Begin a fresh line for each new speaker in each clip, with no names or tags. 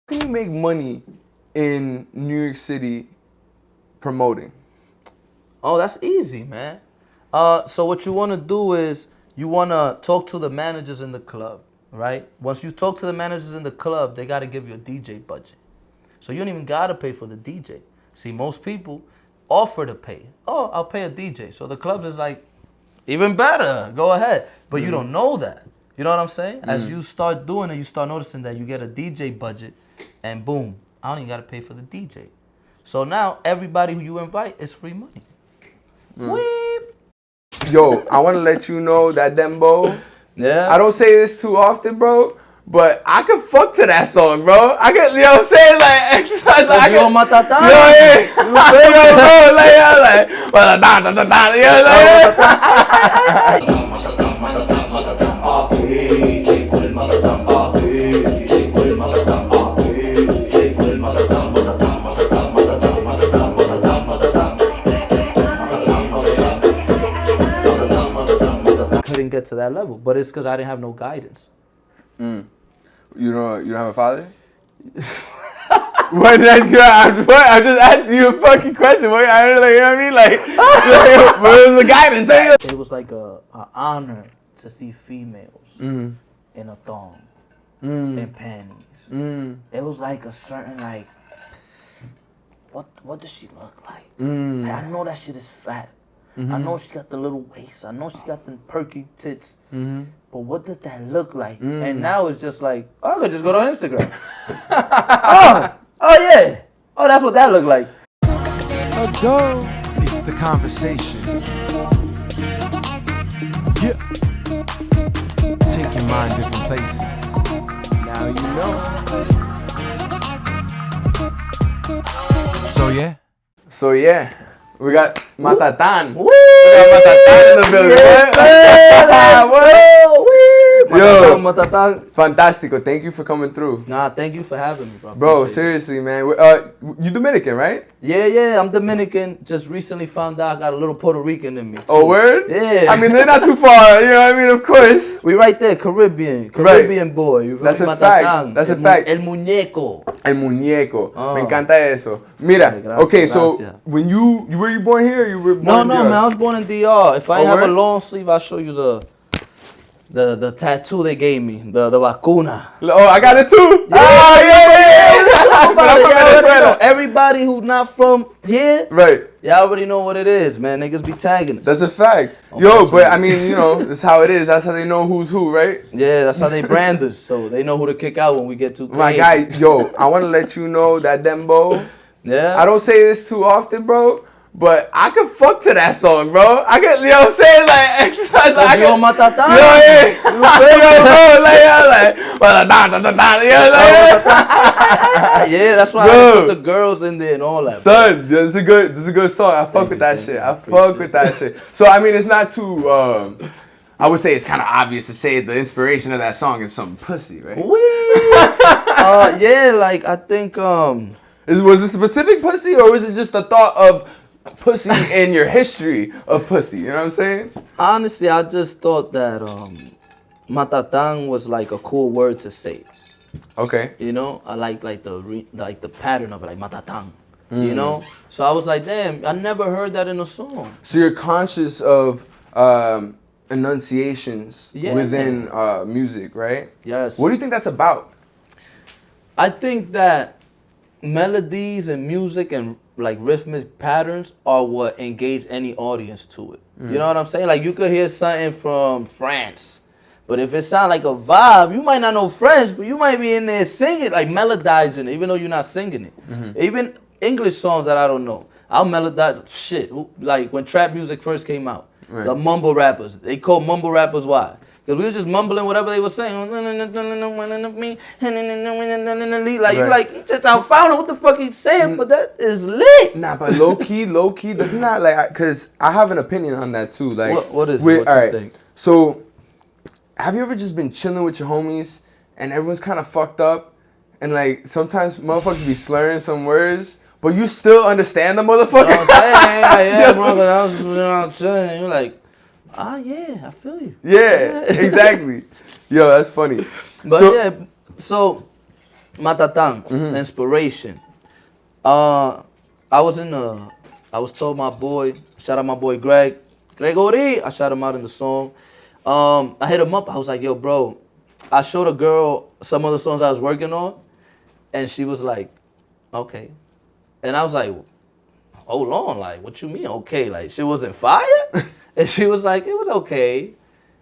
Can you make money in New York City promoting?
Oh, that's easy, man. So what you want to do is you want to talk to the managers in the club, right? Once you talk to the managers in the club, they got to give you a DJ budget. So you don't even got to pay for the DJ. See, most people offer to pay. Oh, I'll pay a DJ. So the clubs is like, even better, go ahead. But you don't know that. You know what I'm saying? As you start doing it, you start noticing that you get a DJ budget, and boom, I don't even got to pay for the DJ. So now everybody who you invite is free money. Weep.
Yo, I want to let you know that Dembo,
Yeah.
I don't say this too often, bro, but I can fuck to that song, bro. I can, you know what I'm saying? Like, exercise. Like, I can,
Matatan.
you know, yeah. You know, bro, like, you know,
Couldn't get to that level, but it's because I didn't have no guidance.
You don't have a father? What? I just asked you a fucking question. What, I don't know, you know what I mean? Like what was the guidance?
It was like a honor to see females in a thong, in panties. It was like a certain like, what does she look like? Like, I know that shit is fat. I know she got the little waist. I know she got the perky tits. But what does that look like? And now it's just like, oh, I could just go to Instagram. oh yeah. Oh, that's what that looked like.
It's the conversation. Yeah. Take your mind different places. Now you know. So yeah.
We got Matatan.
Woo!
We got Matatan in the building. Yo,
Matatan.
Fantastico. Thank you for coming through.
Nah, thank you for having me, bro.
Bro,
Appreciate
seriously, man. You Dominican, right?
it. Yeah, I'm Dominican. Just recently found out I got a little Puerto Rican in me. Too.
Oh, word?
Yeah.
I mean, they're not too far. You know what I mean? Of course.
We right there, Caribbean boy. You
That's a
Matatan.
fact. That's a fact.
El muñeco.
El muñeco.
Oh.
Me encanta eso. Mira,
Gracias,
okay, so
gracias.
when you were you born here or you were born
No,
in
man,
DR?
I was born in DR. If I
Oh,
have
word?
a long sleeve, I'll show you the tattoo they gave me, the vacuna.
Oh, I got it too.
Yeah,
Yeah.
Everybody who not from here,
Right.
y'all already know what it is, man. Niggas be tagging us.
That's a fact. Yo, but I mean, you know, that's how it is. That's how they know who's who, right?
Yeah, that's how they brand us, so they know who to kick out when we get too crazy.
My guy, yo, I want to let you know that Dembo,
Yeah.
I don't say this too often, bro, but I can fuck to that song, bro. I can, you know what I'm saying? Like, exercise. I
Yo,
can,
Matatan.
yo, yeah.
Yeah, that's why
Bro.
I put the girls in there and all that.
Son, this is a good song. I fuck with that
thank
shit.
you.
I fuck with that shit. So I mean, it's not too. I would say it's kind of obvious to say the inspiration of that song is some pussy, right?
Yeah, like I think
Was it specific pussy or was it just the thought of pussy in your history of pussy? You know what I'm saying?
honestly I just thought that Matatan was like a cool word to say.
Okay.
You know, I like the pattern of it, like Matatan. You know, so I was like, damn, I never heard that in a song.
So you're conscious of enunciations
Yeah.
within music, right?
Yes.
What do you think that's about?
I think that melodies and music and like rhythmic patterns are what engage any audience to it. You know what I'm saying? Like you could hear something from France, but if it sounds like a vibe, you might not know French, but you might be in there singing, like melodizing it, even though you're not singing it. Even English songs that I don't know, I'll melodize shit. Like when trap music first came out, the mumble rappers, they called mumble rappers why? Because we was just mumbling whatever they were saying. Like, you like, just I found out what the fuck he's saying, but that is lit.
Nah, but low key, doesn't that like? Cause I have an opinion on that too. Like,
What is it? What you think?
So, have you ever just been chilling with your homies and everyone's kind of fucked up, and like sometimes motherfuckers be slurring some words, but you still understand the motherfucker?
You know what I'm saying? Yeah, bro, but I was chilling, and you're like, yeah, I feel you.
Yeah, exactly. Yo, that's funny.
But
So-
yeah, so Matatan, inspiration. I was told my boy, shout out my boy Gregory, I shout him out in the song. I hit him up, I was like, yo, bro, I showed a girl some of the songs I was working on, and she was like, okay. And I was like, hold on, like, what you mean, okay? Like, she wasn't fire? And she was like, it was okay.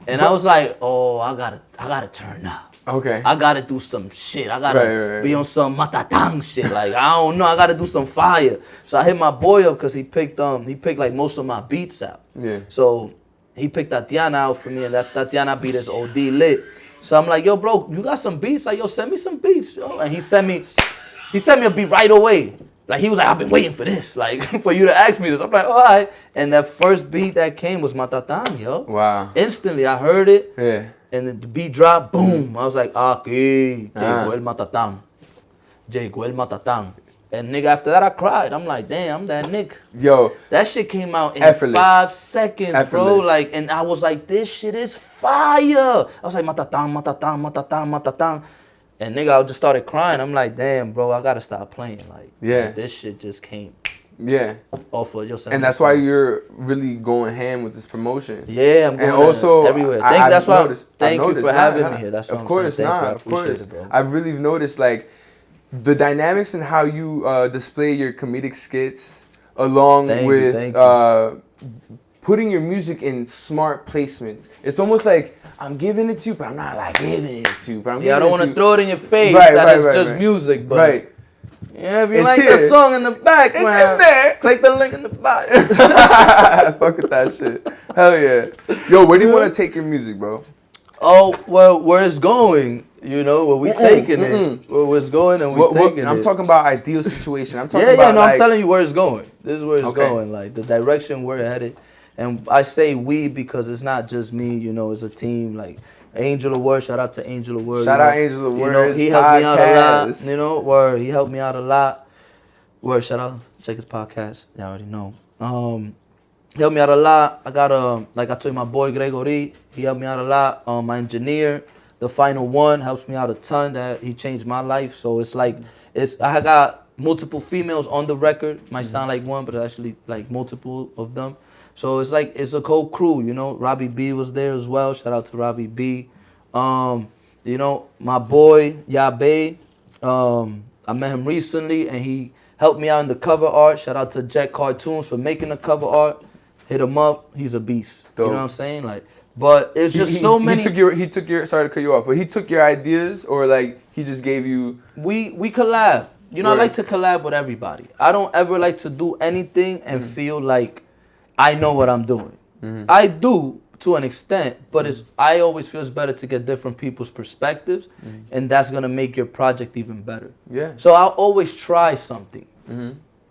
And I was like, oh, I gotta turn up.
Okay.
I gotta do some shit. I gotta be on some Matatan shit. Like, I don't know, I gotta do some fire. So I hit my boy up because he picked like most of my beats out.
Yeah.
So he picked Tatiana out for me, and that Tatiana beat is OD lit. So I'm like, yo, bro, you got some beats? Like, yo, send me some beats, yo. And he sent me a beat right away. Like, he was like, I've been waiting for this, like, for you to ask me this. I'm like, all right. And that first beat that came was Matatan, yo.
Wow.
Instantly, I heard it.
Yeah.
And then the beat dropped, boom. I was like, aquí, llegó el Matatán. Llegó el Matatán. And nigga, after that, I cried. I'm like, damn, I'm that nigga.
Yo.
That shit came out in
Effortless.
5 seconds, bro.
Effortless.
Like, and I was like, this shit is fire. I was like, Matatán, Matatán, Matatán, Matatán. And nigga, I just started crying. I'm like, damn, bro, I gotta stop playing. Like, this shit just came.
Yeah.
Off of your.
And that's why you're really going ham with this promotion.
Yeah, I'm going
and also
everywhere. Thank you for having me here. That's what I'm saying.
Of course. I've really noticed like the dynamics and how you display your comedic skits along with putting your music in smart placements. It's almost like I'm giving it to you, but I'm not like giving it to you. But
I don't want to throw it in your face. It's just music, but yeah, if you like the song in the background,
it's in there.
Click the link in the bio.
Fuck with that shit. Hell yeah. Yo, where do you want to take your music, bro?
Oh, well, where it's going, you know, where we taking it. Where it's going and we taking it.
I'm talking about ideal situation. I'm talking about
I'm telling you where it's going. This is where it's going, like the direction we're headed. And I say we because it's not just me, you know, it's a team. Like Angel of Word, shout out to Angel of Word.
Shout out Angel of Word.
You know, he helped me out a lot. You know, Word, he helped me out a lot. Word, shout out, check his podcast. You already know. He helped me out a lot. I got like I told you, my boy Gregory, he helped me out a lot. My engineer, the final one, helps me out a ton. That he changed my life. So it's like I got multiple females on the record. Might sound like one, but it's actually like multiple of them. So it's like, it's a whole crew, you know. Robbie B was there as well. Shout out to Robbie B. You know, my boy, Yabe, I met him recently and he helped me out in the cover art. Shout out to Jack Cartoons for making the cover art. Hit him up. He's a beast. Dope. You know what I'm saying? Like, but it's just so many.
He took your, sorry to cut you off, but he took your ideas or like he just gave you.
We collab. You know, I like to collab with everybody. I don't ever like to do anything and feel like I know what I'm doing. I do to an extent, but I always feel it's better to get different people's perspectives, and that's gonna make your project even better. Yeah. So I'll always try something.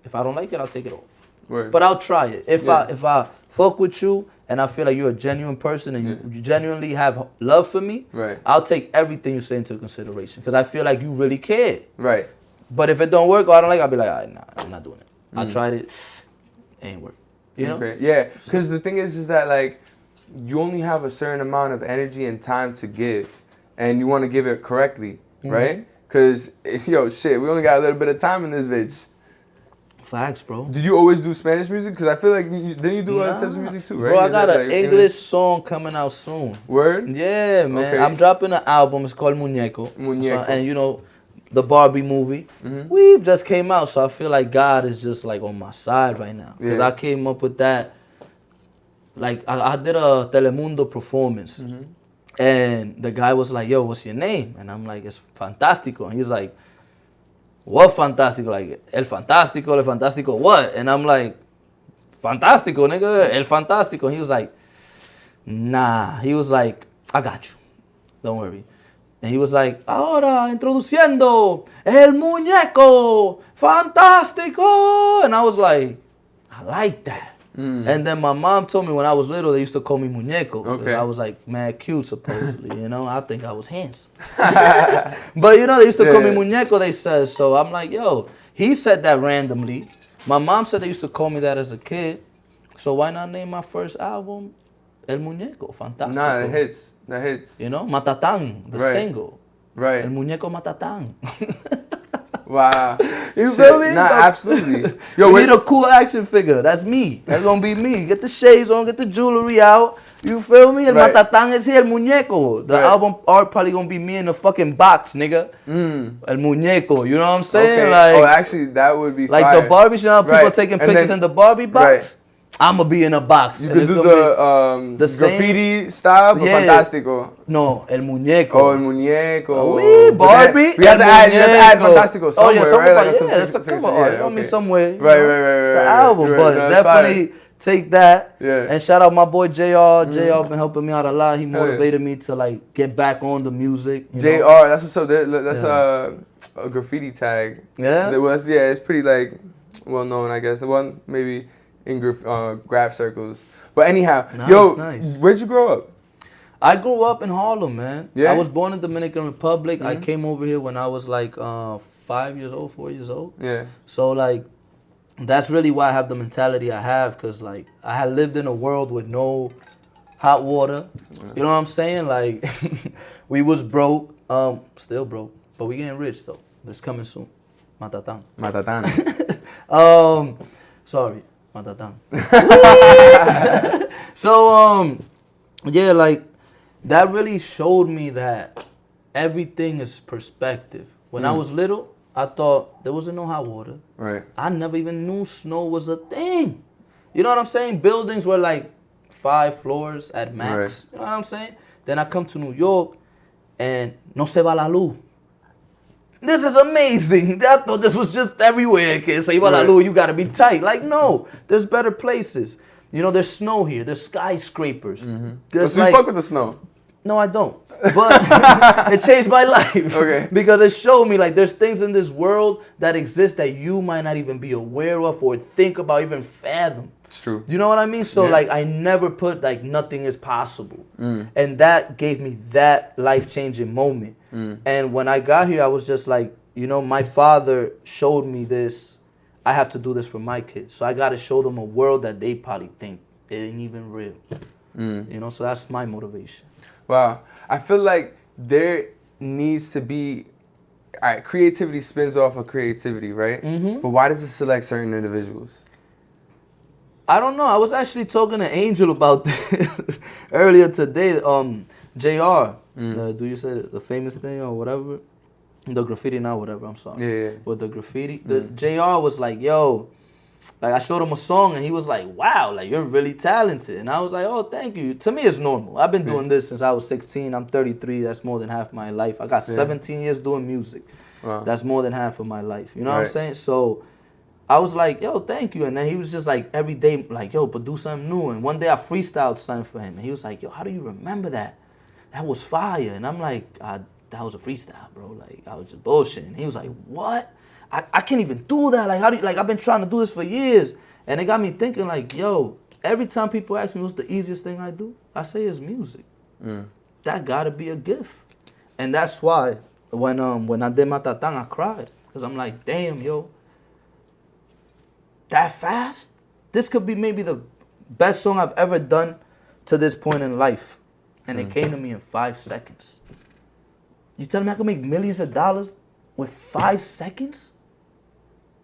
If I don't like it, I'll take it off. Word. But I'll try it. If I fuck with you and I feel like you're a genuine person and you genuinely have love for me, I'll take everything you say into consideration because I feel like you really care. Right. But if it don't work or I don't like it, I'll be like, all right, nah, I'm not doing it. I tried it, it ain't work. You know?
Yeah, because the thing is that like you only have a certain amount of energy and time to give, and you want to give it correctly, right? Because yo, shit, we only got a little bit of time in this bitch.
Facts, bro.
Did you always do Spanish music? Because I feel like didn't you do other types of music too, right?
Bro, I got an English song coming out soon. Word? Yeah, man. Okay. I'm dropping an album. It's called Muñeco. So, and you know, the Barbie movie, we just came out, so I feel like God is just like on my side right now. Because I came up with that. Like, I did a Telemundo performance. And the guy was like, yo, what's your name? And I'm like, it's Fantastico. And he's like, what Fantastico? Like, El Fantastico what? And I'm like, Fantastico, nigga, El Fantastico. And he was like, nah. He was like, I got you. Don't worry. And he was like, ahora introduciendo el muñeco fantástico. And I was like, I like that. And then my mom told me when I was little, they used to call me muñeco. Okay. I was like mad cute, supposedly, you know. I think I was handsome. But, you know, they used to call me muñeco, they said. So I'm like, yo, he said that randomly. My mom said they used to call me that as a kid. So why not name my first album El Muñeco Fantástico?
Nah, that hits.
You know, Matatán, the single.
Right.
El muñeco Matatán.
Wow.
You feel me?
Nah, absolutely.
Yo, we need a cool action figure. That's me. That's gonna be me. Get the shades on, get the jewelry out. You feel me? El Matatán is here, el muñeco. The album art probably gonna be me in the fucking box, nigga. El muñeco. You know what I'm saying?
Okay.
Like,
actually, that would be
like
fire.
the Barbie, you know how people taking pictures in the Barbie box?
Right.
I'm gonna be in a box.
You could do the graffiti style, but fantastico.
No, el muñeco.
Oh, el muñeco.
Oui, Barbie.
We have to add fantastico somewhere, right?
Come on, it's gonna be somewhere.
Right.
It's the album, but definitely take that.
Yeah.
And shout out my boy JR. JR been helping me out a lot. He motivated me to like get back on the music.
JR, that's what's up. That's a graffiti tag.
Yeah.
It's pretty like well known, I guess. The one maybe in graph circles. But anyhow,
nice.
Where'd you grow up?
I grew up in Harlem, man.
Yeah?
I was born in Dominican Republic. I came over here when I was like 4 years old.
Yeah.
So like, that's really why I have the mentality I have, because like I had lived in a world with no hot water. You know what I'm saying? Like, we was broke, still broke, but we getting rich though. It's coming soon. Matatán. Sorry. Matatán. So, yeah, like, that really showed me that everything is perspective. When I was little, I thought there wasn't no hot water.
Right.
I never even knew snow was a thing. You know what I'm saying? Buildings were like 5 floors at max.
Right.
You know what I'm saying? Then I come to New York and no se va la luz. This is amazing. I thought this was just everywhere. Se va la luz, you gotta be tight. Like, no, there's better places. You know, there's snow here. There's skyscrapers.
So you fuck with the snow?
No, I don't. But it changed my life.
Okay.
Because it showed me like there's things in this world that exist that you might not even be aware of or think about, even fathom.
It's true.
You know what I mean? So like I never put like nothing is possible. And that gave me that life-changing moment. And when I got here, I was just like, you know, my father showed me this. I have to do this for my kids. So I got to show them a world that they probably think it ain't even real. You know, so that's my motivation.
Wow. I feel like there needs to be, all right, creativity spins off of creativity, right? But why does it select certain individuals?
I don't know. I was actually talking to Angel about this earlier today. JR, do you say the famous thing or whatever? The graffiti, not whatever, I'm sorry.
Yeah.
With the graffiti. The JR was like, yo, like I showed him a song and he was like, wow, like you're really talented. And I was like, oh, thank you. To me, it's normal. I've been doing this since I was 16. I'm 33. That's more than half my life. I got 17 years doing music.
Wow.
That's more than half of my life. You know what I'm saying? So I was like, yo, thank you. And then he was just like, every day, like, yo, but do something new. And one day I freestyled something for him. And he was like, yo, how do you remember that? That was fire. And I'm like, that was a freestyle, bro. Like, I was just bullshitting. And he was like, what? I can't even do that. Like, how do you, like, I've been trying to do this for years. And it got me thinking, like, yo, every time people ask me what's the easiest thing I do, I say it's music. That gotta be a gift. And that's why when I did Matatán, I cried. Because I'm like, damn, yo, that fast? This could be maybe the best song I've ever done to this point in life. And it came to me in 5 seconds. You telling me I could make millions of dollars with 5 seconds?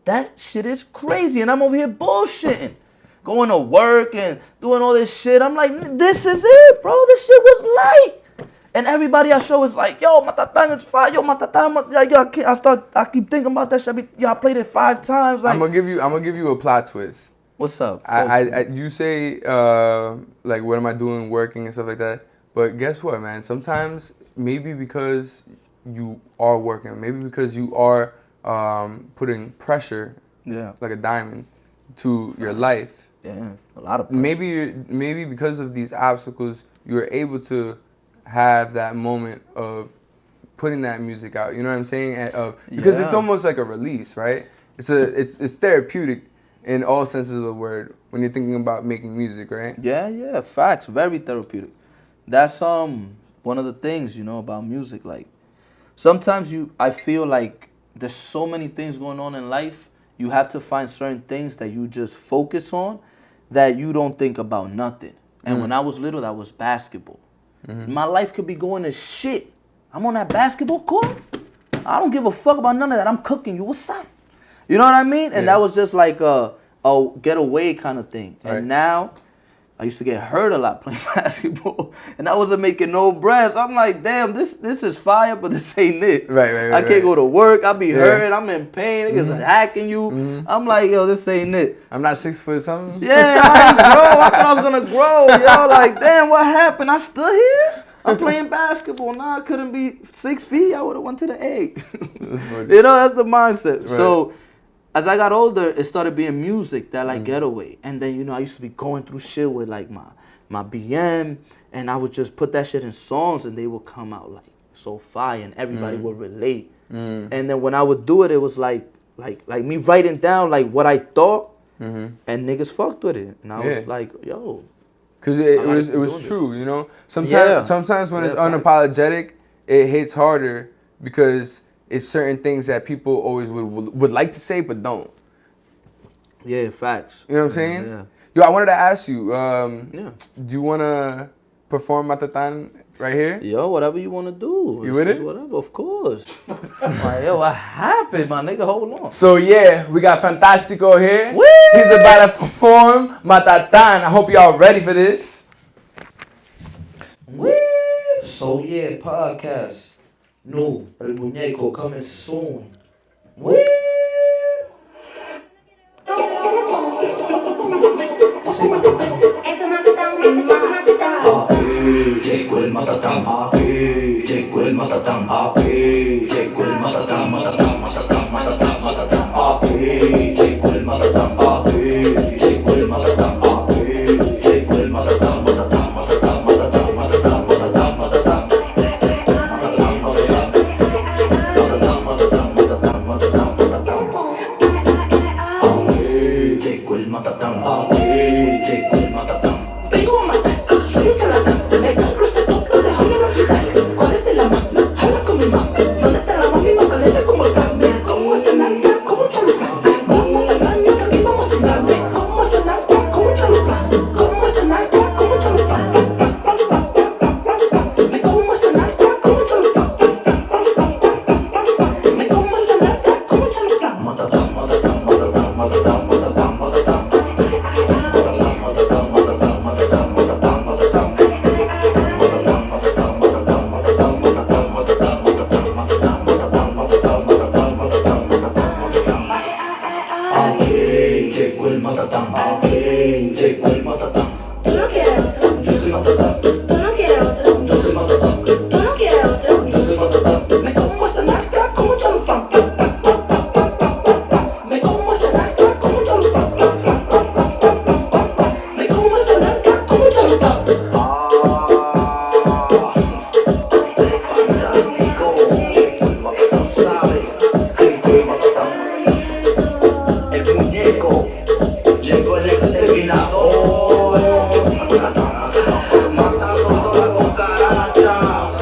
That shit is crazy. And I'm over here bullshitting. Going to work and doing all this shit. I'm like, this is it, bro. This shit was light. And everybody I show is like, yo, Matatán is fire. Yo, Matatán. Yo, I keep thinking about that shit. Yo, I played it 5 times. Like,
I'm gonna give you a plot twist.
What's up?
You say like, what am I doing working and stuff like that. But guess what, man? Sometimes maybe because you are working, maybe because you are putting pressure, like a diamond, to your life.
Yeah, a lot of pressure.
Maybe because of these obstacles, you are able to have that moment of putting that music out. You know what I'm saying? Because it's almost like a release, right? It's therapeutic in all senses of the word when you're thinking about making music, right?
Yeah, facts. Very therapeutic. That's one of the things, you know, about music. Like, sometimes I feel like there's so many things going on in life. You have to find certain things that you just focus on, that you don't think about nothing. And when I was little, that was basketball. My life could be going to shit. I'm on that basketball court. I don't give a fuck about none of that. I'm cooking you. What's up? You know what I mean? And that was just like a getaway kind of thing.
Right.
And now, I used to get hurt a lot playing basketball, and I wasn't making no bread. So I'm like, damn, this is fire, but this ain't it.
Right.
I can't go to work. I be hurt. I'm in pain. Niggas are hacking you. I'm like, yo, this ain't it.
I'm not 6 foot something.
Yeah, I ain't grow. I thought I was gonna grow. Yo, like, damn, what happened? I stood here. I'm playing basketball. Now I couldn't be 6 feet. I would have went to the 8. You know, that's the mindset. Right. So as I got older, it started being music, that like getaway. And then, you know, I used to be going through shit with like my BM, and I would just put that shit in songs, and they would come out like so fire, and everybody would relate. And then when I would do it, it was like me writing down like what I thought, and niggas fucked with it. And I was like, yo.
Because it was true, you know? Sometimes when it's unapologetic, it hits harder because it's certain things that people always would like to say but don't.
Yeah, facts.
You know what I'm saying?
Yeah.
Yo, I wanted to ask you, do you want to perform Matatan right here?
Yo, whatever you want to do.
You with it?
Whatever, of course. Like, yo, what happened, my nigga? Hold on.
So, yeah, we got Fantastico here.
Woo!
He's about to perform Matatan. I hope y'all ready for this.
Woo! So, yeah, podcast. No, El Muñeco coming soon. Woo! Llegó el matatán, llegó el matatán, llegó el matatán, matatán, matatán, matatán, matatán, llegó el matatán, llegó el matatán, llegó el matatán, matatán, matatán, matatán, matatán, matatán, matatán. Llegó el matatán, llegó el matatán. Vengo a matar, soy un charlatán. Te mega, cruce todo, déjame olvidar. ¿Cuál es de la mano? Habla con mi mamá. ¿Dónde está la mami? Más caliente como el carne. Como esa narca, como un chalufán. Vamos a la que aquí vamos a darle. Como esa narca, como un chalufán. Como esa narca, como un chalufán. Me como esa narca, como un chalufán. Me como esa narca, como un chalufán. Matatán, matatán, matatán, matatán, matatán, matatán. Llegó el matatán, llegó el matatán.
Tú no quieres otro,
Yo soy matatán,
tú no quieres otro,
yo soy matatán,
tú no quieres otro.
yo soy matatán. Me como esa narca como un chalufán. Me como esa narca como un chalufán. Me como esa narca como un chalufán. Fantástico, no sabe, el muñeco, llegó el exterminador, matando todas las cucarachas.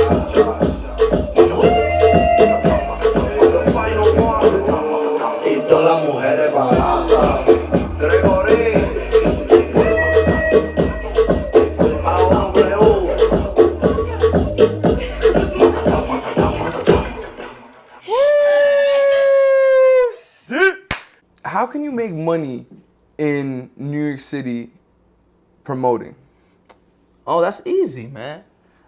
The final one, y todas las mujeres baratas. Gregory, AOW. Matatán, matatán, matatán.
How can you make money in New York City promoting?
Oh, that's easy, man.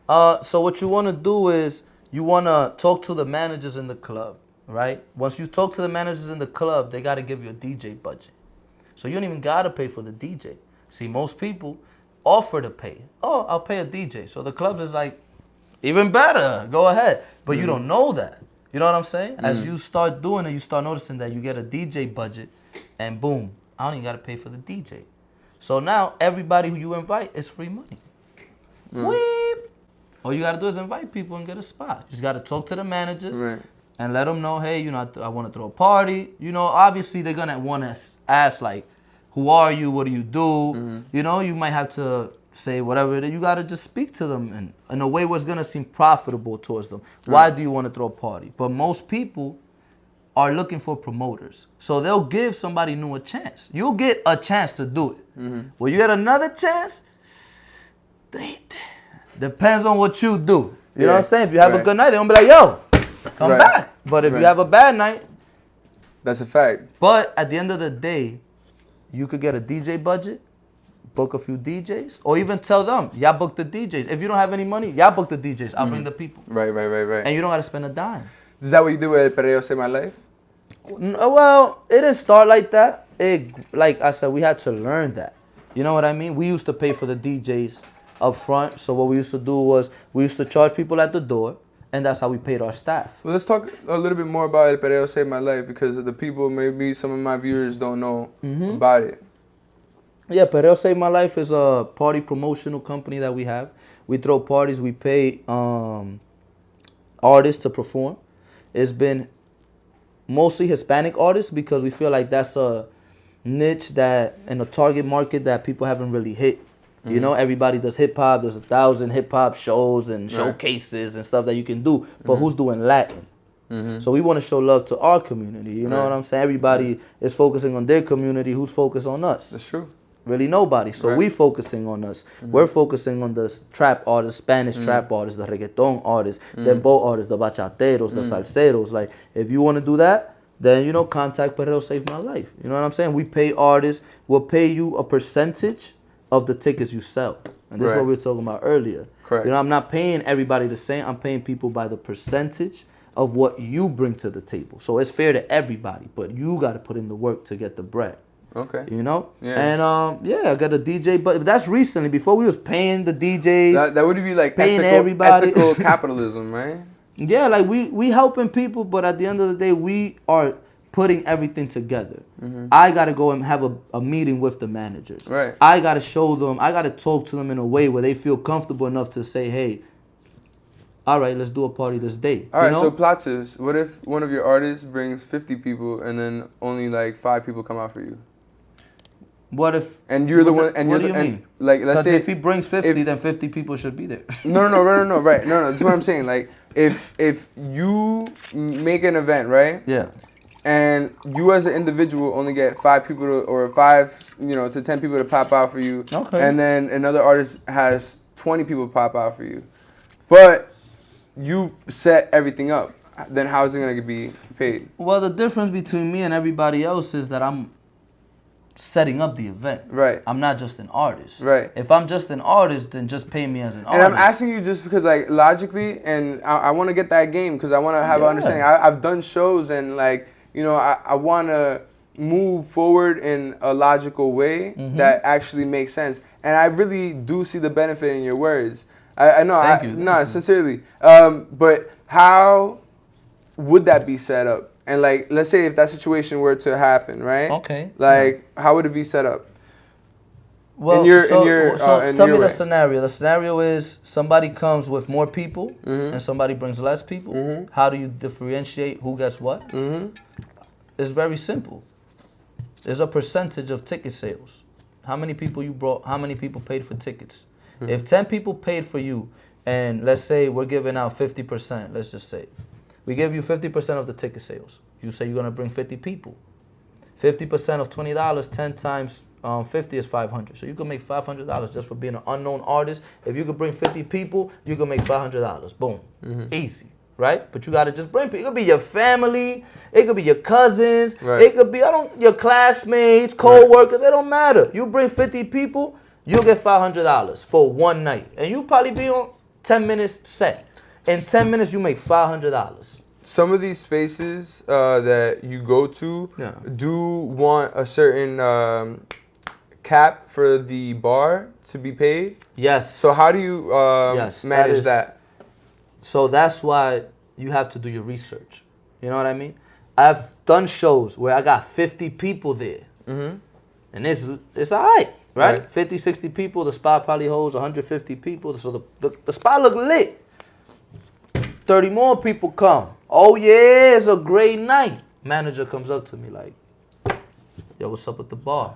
So what you want to do is you want to talk to the managers in the club, right? Once you talk to the managers in the club, they got to give you a DJ budget. So you don't even got to pay for the DJ. See, most people offer to pay. Oh, I'll pay a DJ. So the clubs is like, even better, go ahead. But you don't know that. You know what I'm saying? As you start doing it, you start noticing that you get a DJ budget, and boom, I don't even got to pay for the DJ. So now everybody who you invite is free money. Weep. All you got to do is invite people and get a spot. You just got to talk to the managers and let them know, hey, you know, I want to throw a party. You know, obviously they're going to want to ask, like, who are you? What do you do? You know, you might have to say whatever it is. You got to just speak to them in a way where it's going to seem profitable towards them. Why do you want to throw a party? But most people are looking for promoters. So they'll give somebody new a chance. You'll get a chance to do it. Will you get another chance? Depends on what you do. You know what I'm saying? If you have a good night, they're gonna be like, yo, come back. But if you have a bad night,
that's a fact.
But at the end of the day, you could get a DJ budget, book a few DJs, or even tell them, y'all book the DJs. If you don't have any money, y'all book the DJs. I'll bring the people.
Right.
And you don't gotta spend a dime.
Is that what you do with El Perreo Save My Life?
Well, it didn't start like that. Like I said, we had to learn that. You know what I mean? We used to pay for the DJs up front. So what we used to do was we used to charge people at the door, and that's how we paid our staff.
Well, let's talk a little bit more about El Perreo Save My Life because the people, maybe some of my viewers don't know about it.
Yeah, Perreo Save My Life is a party promotional company that we have. We throw parties. We pay artists to perform. It's been mostly Hispanic artists because we feel like that's a niche that in a target market that people haven't really hit. You know, everybody does hip hop. There's 1,000 hip hop shows and showcases and stuff that you can do. But who's doing Latin? So we want to show love to our community. You know what I'm saying? Everybody is focusing on their community. Who's focused on us?
That's true.
Really nobody. So we focusing on us. We're focusing on the trap artists, Spanish trap artists, the reggaeton artists, the dembow artists, the bachateros, the salseros. Like, if you want to do that, then, you know, contact Perreo Save My Life. You know what I'm saying? We pay artists. We'll pay you a percentage of the tickets you sell. And this is what we were talking about earlier.
Correct.
You know, I'm not paying everybody the same. I'm paying people by the percentage of what you bring to the table. So it's fair to everybody, but you got to put in the work to get the bread.
Okay.
You know?
Yeah.
And I got a DJ, but that's recently. Before we was paying the DJs.
That would be like
paying everybody.
ethical capitalism, right?
Yeah, like we helping people, but at the end of the day, we are putting everything together. I got to go and have a meeting with the managers.
Right.
I got to show them, I got to talk to them in a way where they feel comfortable enough to say, hey, all right, let's do a party this day.
All right,
know?
so plot twist. What if one of your artists brings 50 people and then only like 5 people come out for you?
What if?
And you're the one. And
what
you're
do you mean?
Like, let's say
if he brings 50, then 50 people should be there.
No, right. No, that's what I'm saying. Like, if you make an event, right?
Yeah.
And you as an individual only get 5 people or 5, to 10 people to pop out for you.
Okay.
And then another artist has 20 people pop out for you. But you set everything up. Then how is it going to be paid?
Well, the difference between me and everybody else is that I'm setting up the event.
Right.
I'm not just an artist.
Right.
If I'm just an artist, then just pay me as an artist.
And I'm asking you just because, like, logically, and I want to get that game because I want to have an understanding. I've done shows and, like, I want to move forward in a logical way that actually makes sense. And I really do see the benefit in your words. I know.
Thank you.
No, sincerely. But how would that be set up? And, like, let's say if that situation were to happen, right?
Okay.
Like, how would it be set up?
Well,
tell me
the scenario. The scenario is somebody comes with more people and somebody brings less people. How do you differentiate who gets what? It's very simple. There's a percentage of ticket sales. How many people you brought? How many people paid for tickets? If 10 people paid for you, and let's say we're giving out 50%, let's just say. We give you 50% of the ticket sales. You say you're going to bring 50 people. 50% of $20, 10 times 50 is $500. So you can make $500 just for being an unknown artist. If you could bring 50 people, you can make $500. Boom. Easy. Right? But you got to just bring people. It could be your family. It could be your cousins.
Right.
It could be your classmates, co-workers. It don't matter. You bring 50 people, you'll get $500 for one night. And you'll probably be on 10 minutes set. In 10 minutes, you make $500.
Some of these spaces that you go to do want a certain cap for the bar to be paid.
Yes.
So how do you manage that?
So that's why you have to do your research. You know what I mean? I've done shows where I got 50 people there. And it's all right? 50, 60 people. The spot probably holds 150 people. So the spot look lit. 30 more people come. Oh, yeah, it's a great night. Manager comes up to me like, yo, what's up with the bar?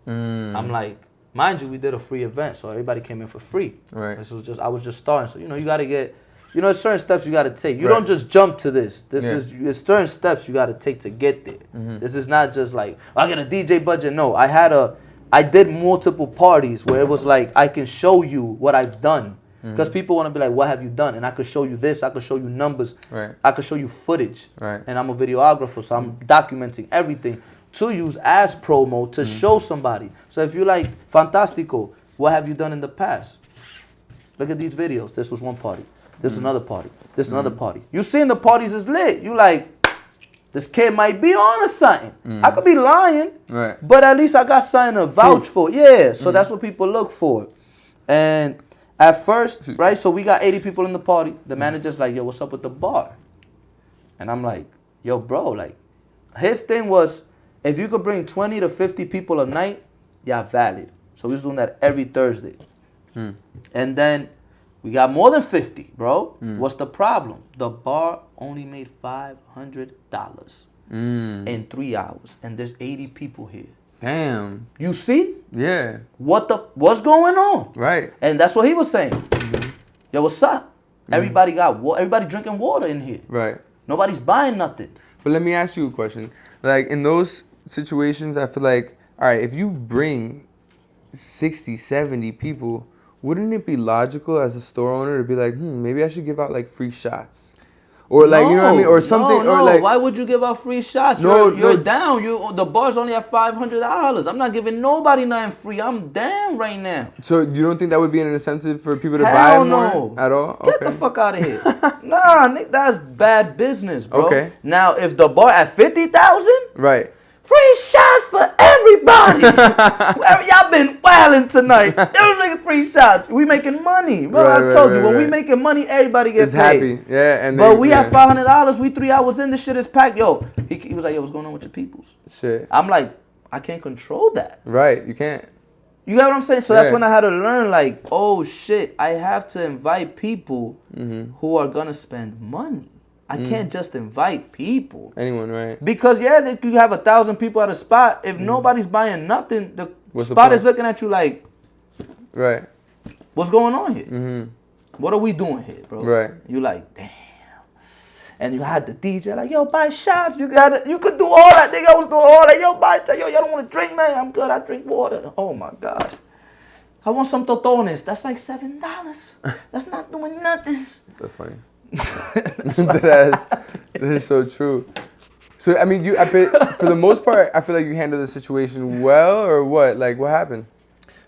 I'm like, mind you, we did a free event, so everybody came in for free.
Right.
I was just starting. So, you got to get, certain steps you got to take. You don't just jump to this. It's certain steps you got to take to get there. This is not just like, I got a DJ budget. No, I did multiple parties where it was like, I can show you what I've done. Because people want to be like, what have you done? And I could show you this. I could show you numbers.
Right.
I could show you footage.
Right.
And I'm a videographer, so I'm documenting everything to use as promo to show somebody. So if you like Fantastico, what have you done in the past? Look at these videos. This was one party. This is another party. This is another party. You seeing the parties is lit. You like, this kid might be on or something. I could be lying.
Right.
But at least I got something to vouch for. Yeah. So that's what people look for. And at first, right, so we got 80 people in the party. The manager's like, yo, what's up with the bar? And I'm like, yo, bro, like, his thing was, if you could bring 20 to 50 people a night, yeah, valid. So we was doing that every Thursday. And then we got more than 50, bro. What's the problem? The bar only made $500 in 3 hours. And there's 80 people here.
Damn.
You see?
Yeah.
What's going on?
Right.
And that's what he was saying. Yo, what's up? Everybody everybody drinking water in here.
Right.
Nobody's buying nothing.
But let me ask you a question. Like, in those situations, I feel like, all right, if you bring 60, 70 people, wouldn't it be logical as a store owner to be like, maybe I should give out like free shots? Or like, you know what I mean? Or something.
No,
or like,
why would you give out free shots?
No,
you're
no.
down. The bar's only at $500. I'm not giving nobody nothing free. I'm down right now.
So you don't think that would be an incentive for people to
Hell
buy more
no.
at all?
Get the fuck out of here. Nah, Nick, that's bad business, bro.
Okay.
Now, if the bar at 50,000,
Right.
free shots for everybody. Where y'all been wilding tonight? They was making free shots. We making money. Bro,
Right,
I told you,
right,
when we
right.
making money, everybody gets
It's
paid.
happy. Yeah. And
But
they-
we
yeah.
have $500. We 3 hours in. This shit is packed. Yo, he was like, yo, what's going on with your peoples?
Shit.
I'm like, I can't control that.
Right. You can't.
You get what I'm saying? So that's
Yeah.
when I had to learn, like, oh shit, I have to invite people who are gonna spend money. I can't just invite people.
Anyone, right?
Because you have 1,000 people at a spot. If nobody's buying nothing, the
What's the
spot
point?
is looking at you like,
Right.
what's going on here? What are we doing here, bro?
Right.
You like, damn. And you had the DJ like, yo, buy shots. You could do all that. Nigga, I was doing all that. Yo, y'all don't want to drink, man. I'm good. I drink water. Oh my gosh. I want some totones. That's like $7. That's not doing nothing.
That's funny. that is so true. So I mean, for the most part, I feel like you handled the situation well, or what? Like, what happened?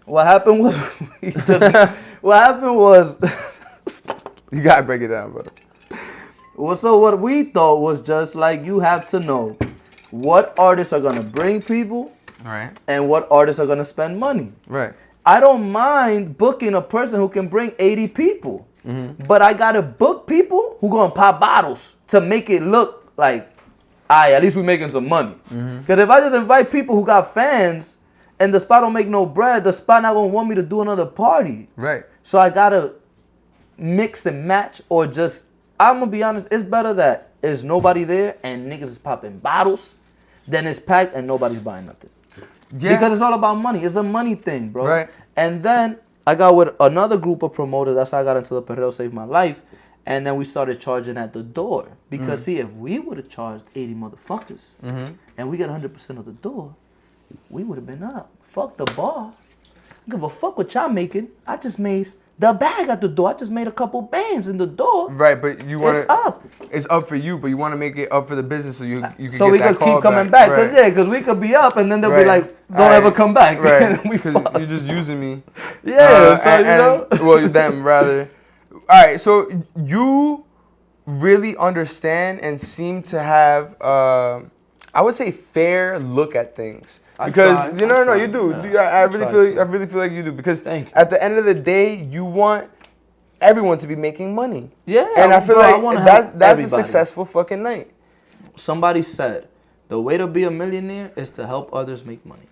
What happened was,
You gotta break it down, bro.
well, so what we thought was just like, you have to know what artists are gonna bring people,
Right.
and what artists are gonna spend money.
Right.
I don't mind booking a person who can bring 80 people. But I gotta book people who gonna pop bottles to make it look like, at least we making some money. Because if I just invite people who got fans and the spot don't make no bread, the spot not gonna want me to do another party.
Right.
So I gotta mix and match, or just, I'm gonna be honest, it's better that there's nobody there and niggas is popping bottles than it's packed and nobody's buying nothing.
Yeah.
Because it's all about money. It's a money thing, bro.
Right.
And then I got with another group of promoters. That's how I got into the Perreo Saved My Life. And then we started charging at the door. Because, see, if we would have charged 80 motherfuckers and we got 100% of the door, we would have been up. Fuck the bar. I don't give a fuck what y'all making. I just made the bag at the door. I just made a couple bands in the door.
Right, but you want
It's up.
It's up for you, but you want to make it up for the business, so you can
So
get
we
that
could
call
keep coming back. Cause,
Right.
because we could be up and then they'll be
Right.
like, don't
Alright.
ever come back.
Right.
we
Because
fuck.
you're just using me.
Yeah, so you know.
Well, them rather. All right, so you really understand and seem to have, I would say, fair look at things.
I
Because
try.
you do.
Yeah.
I really
try
feel.
to.
I really feel like you do. Because
Thank you.
at the end of the day, you want everyone to be making money.
Yeah,
And I feel
bro, I
like
wanna help
that's a
everybody.
successful fucking night.
Somebody said, the way to be a millionaire is to help others make money.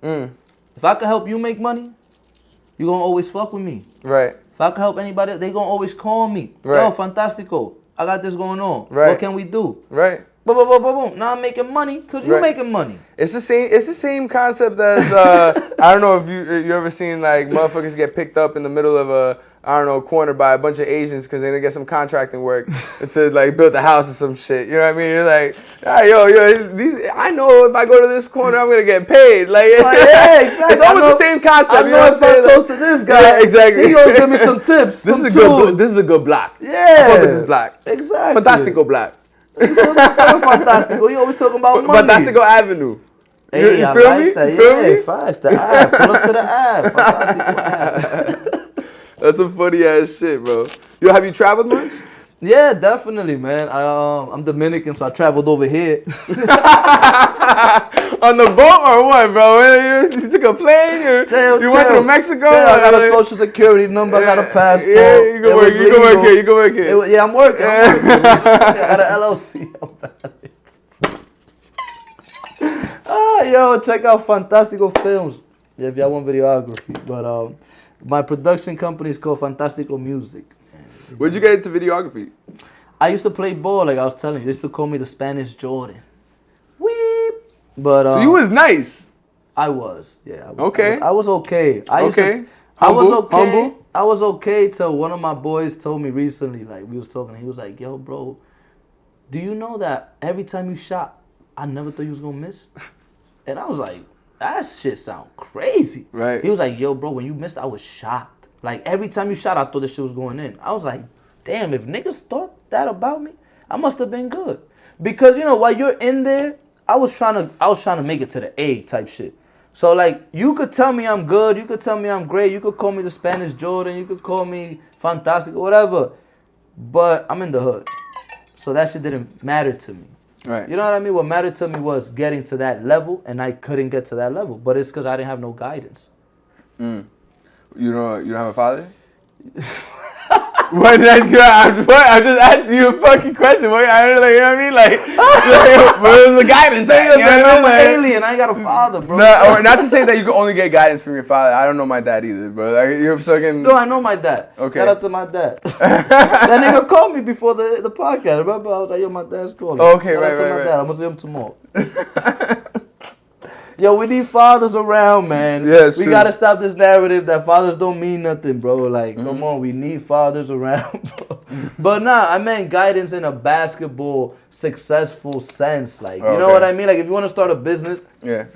Mm.
If I can help you make money, you going to always fuck with me.
Right.
If I can help anybody, they going to always call me.
Right.
Yo, Fantastico, I got this going on.
Right.
What can we do?
Right.
Boom, boom, boom, boom, boom. Now I'm making money because you're
Right.
making money.
It's the same concept as I don't know if you ever seen like motherfuckers get picked up in the middle of I don't know, cornered by a bunch of Asians because they didn't get some contracting work to like build a house or some shit. You know what I mean? You're like, ah, I know if I go to this corner, I'm gonna get paid. Like,
yeah, exactly.
It's almost the same concept.
I know if I talk to this guy,
yeah, exactly.
He gonna give me some tips.
This is a good block.
Yeah,
I fuck with this block.
Exactly.
Fantastico block.
Fantastico. You always talking about money.
Fantastico Avenue.
Hey,
you feel me?
That.
You feel me?
Facts. The app. Pull up to the app. Fantastico app.
That's some funny ass shit, bro. Yo, have you traveled much?
Yeah, definitely, man. I'm Dominican, so I traveled over here.
On the boat or what, bro? You took a plane? You went to Mexico?
I got a social security number. I got a passport.
Yeah, you can work here. You can work here.
Yeah, I'm working. I got an LLC. Yo, check out Fantastico Films. Yeah, if y'all want videography. But my production company is called Fantastico Music.
Where'd you get into videography?
I used to play ball, like I was telling you. They used to call me the Spanish Jordan. Weep. But
so you was nice.
I was, yeah.
Okay.
I was okay. I was okay. I was okay till one of my boys told me recently, like we was talking, he was like, yo, bro, do you know that every time you shot, I never thought you was gonna miss? And I was like, that shit sound crazy.
Right.
He was like, yo, bro, when you missed, I was shocked. Like, every time you shot, I thought this shit was going in. I was like, damn, if niggas thought that about me, I must have been good. Because, you know, while you're in there, I was trying to make it to the A type shit. So, like, you could tell me I'm good. You could tell me I'm great. You could call me the Spanish Jordan. You could call me Fantastic or whatever. But I'm in the hood. So that shit didn't matter to me.
Right.
You know what I mean? What mattered to me was getting to that level, and I couldn't get to that level. But it's because I didn't have no guidance.
You don't have a father? What? I just asked you a fucking question. What? You know what I mean? Like where was the guidance?
I'm an alien. I ain't got a father, bro.
No, or not to say that you can only get guidance from your father. I don't know my dad either, bro. Like, you're fucking.
No, I know my dad.
Okay.
Shout out to my dad. That nigga called me before the podcast. Remember? I was like, yo, my dad's calling.
Okay,
Shout out to my
right.
dad. I'm gonna see him tomorrow. Yo, we need fathers around, man.
Yes,
we gotta stop this narrative that fathers don't mean nothing, bro. Like, come on, we need fathers around, bro. But nah, I meant guidance in a basketball successful sense. Like, you know what I mean? Like, if you want to start a business,
yeah,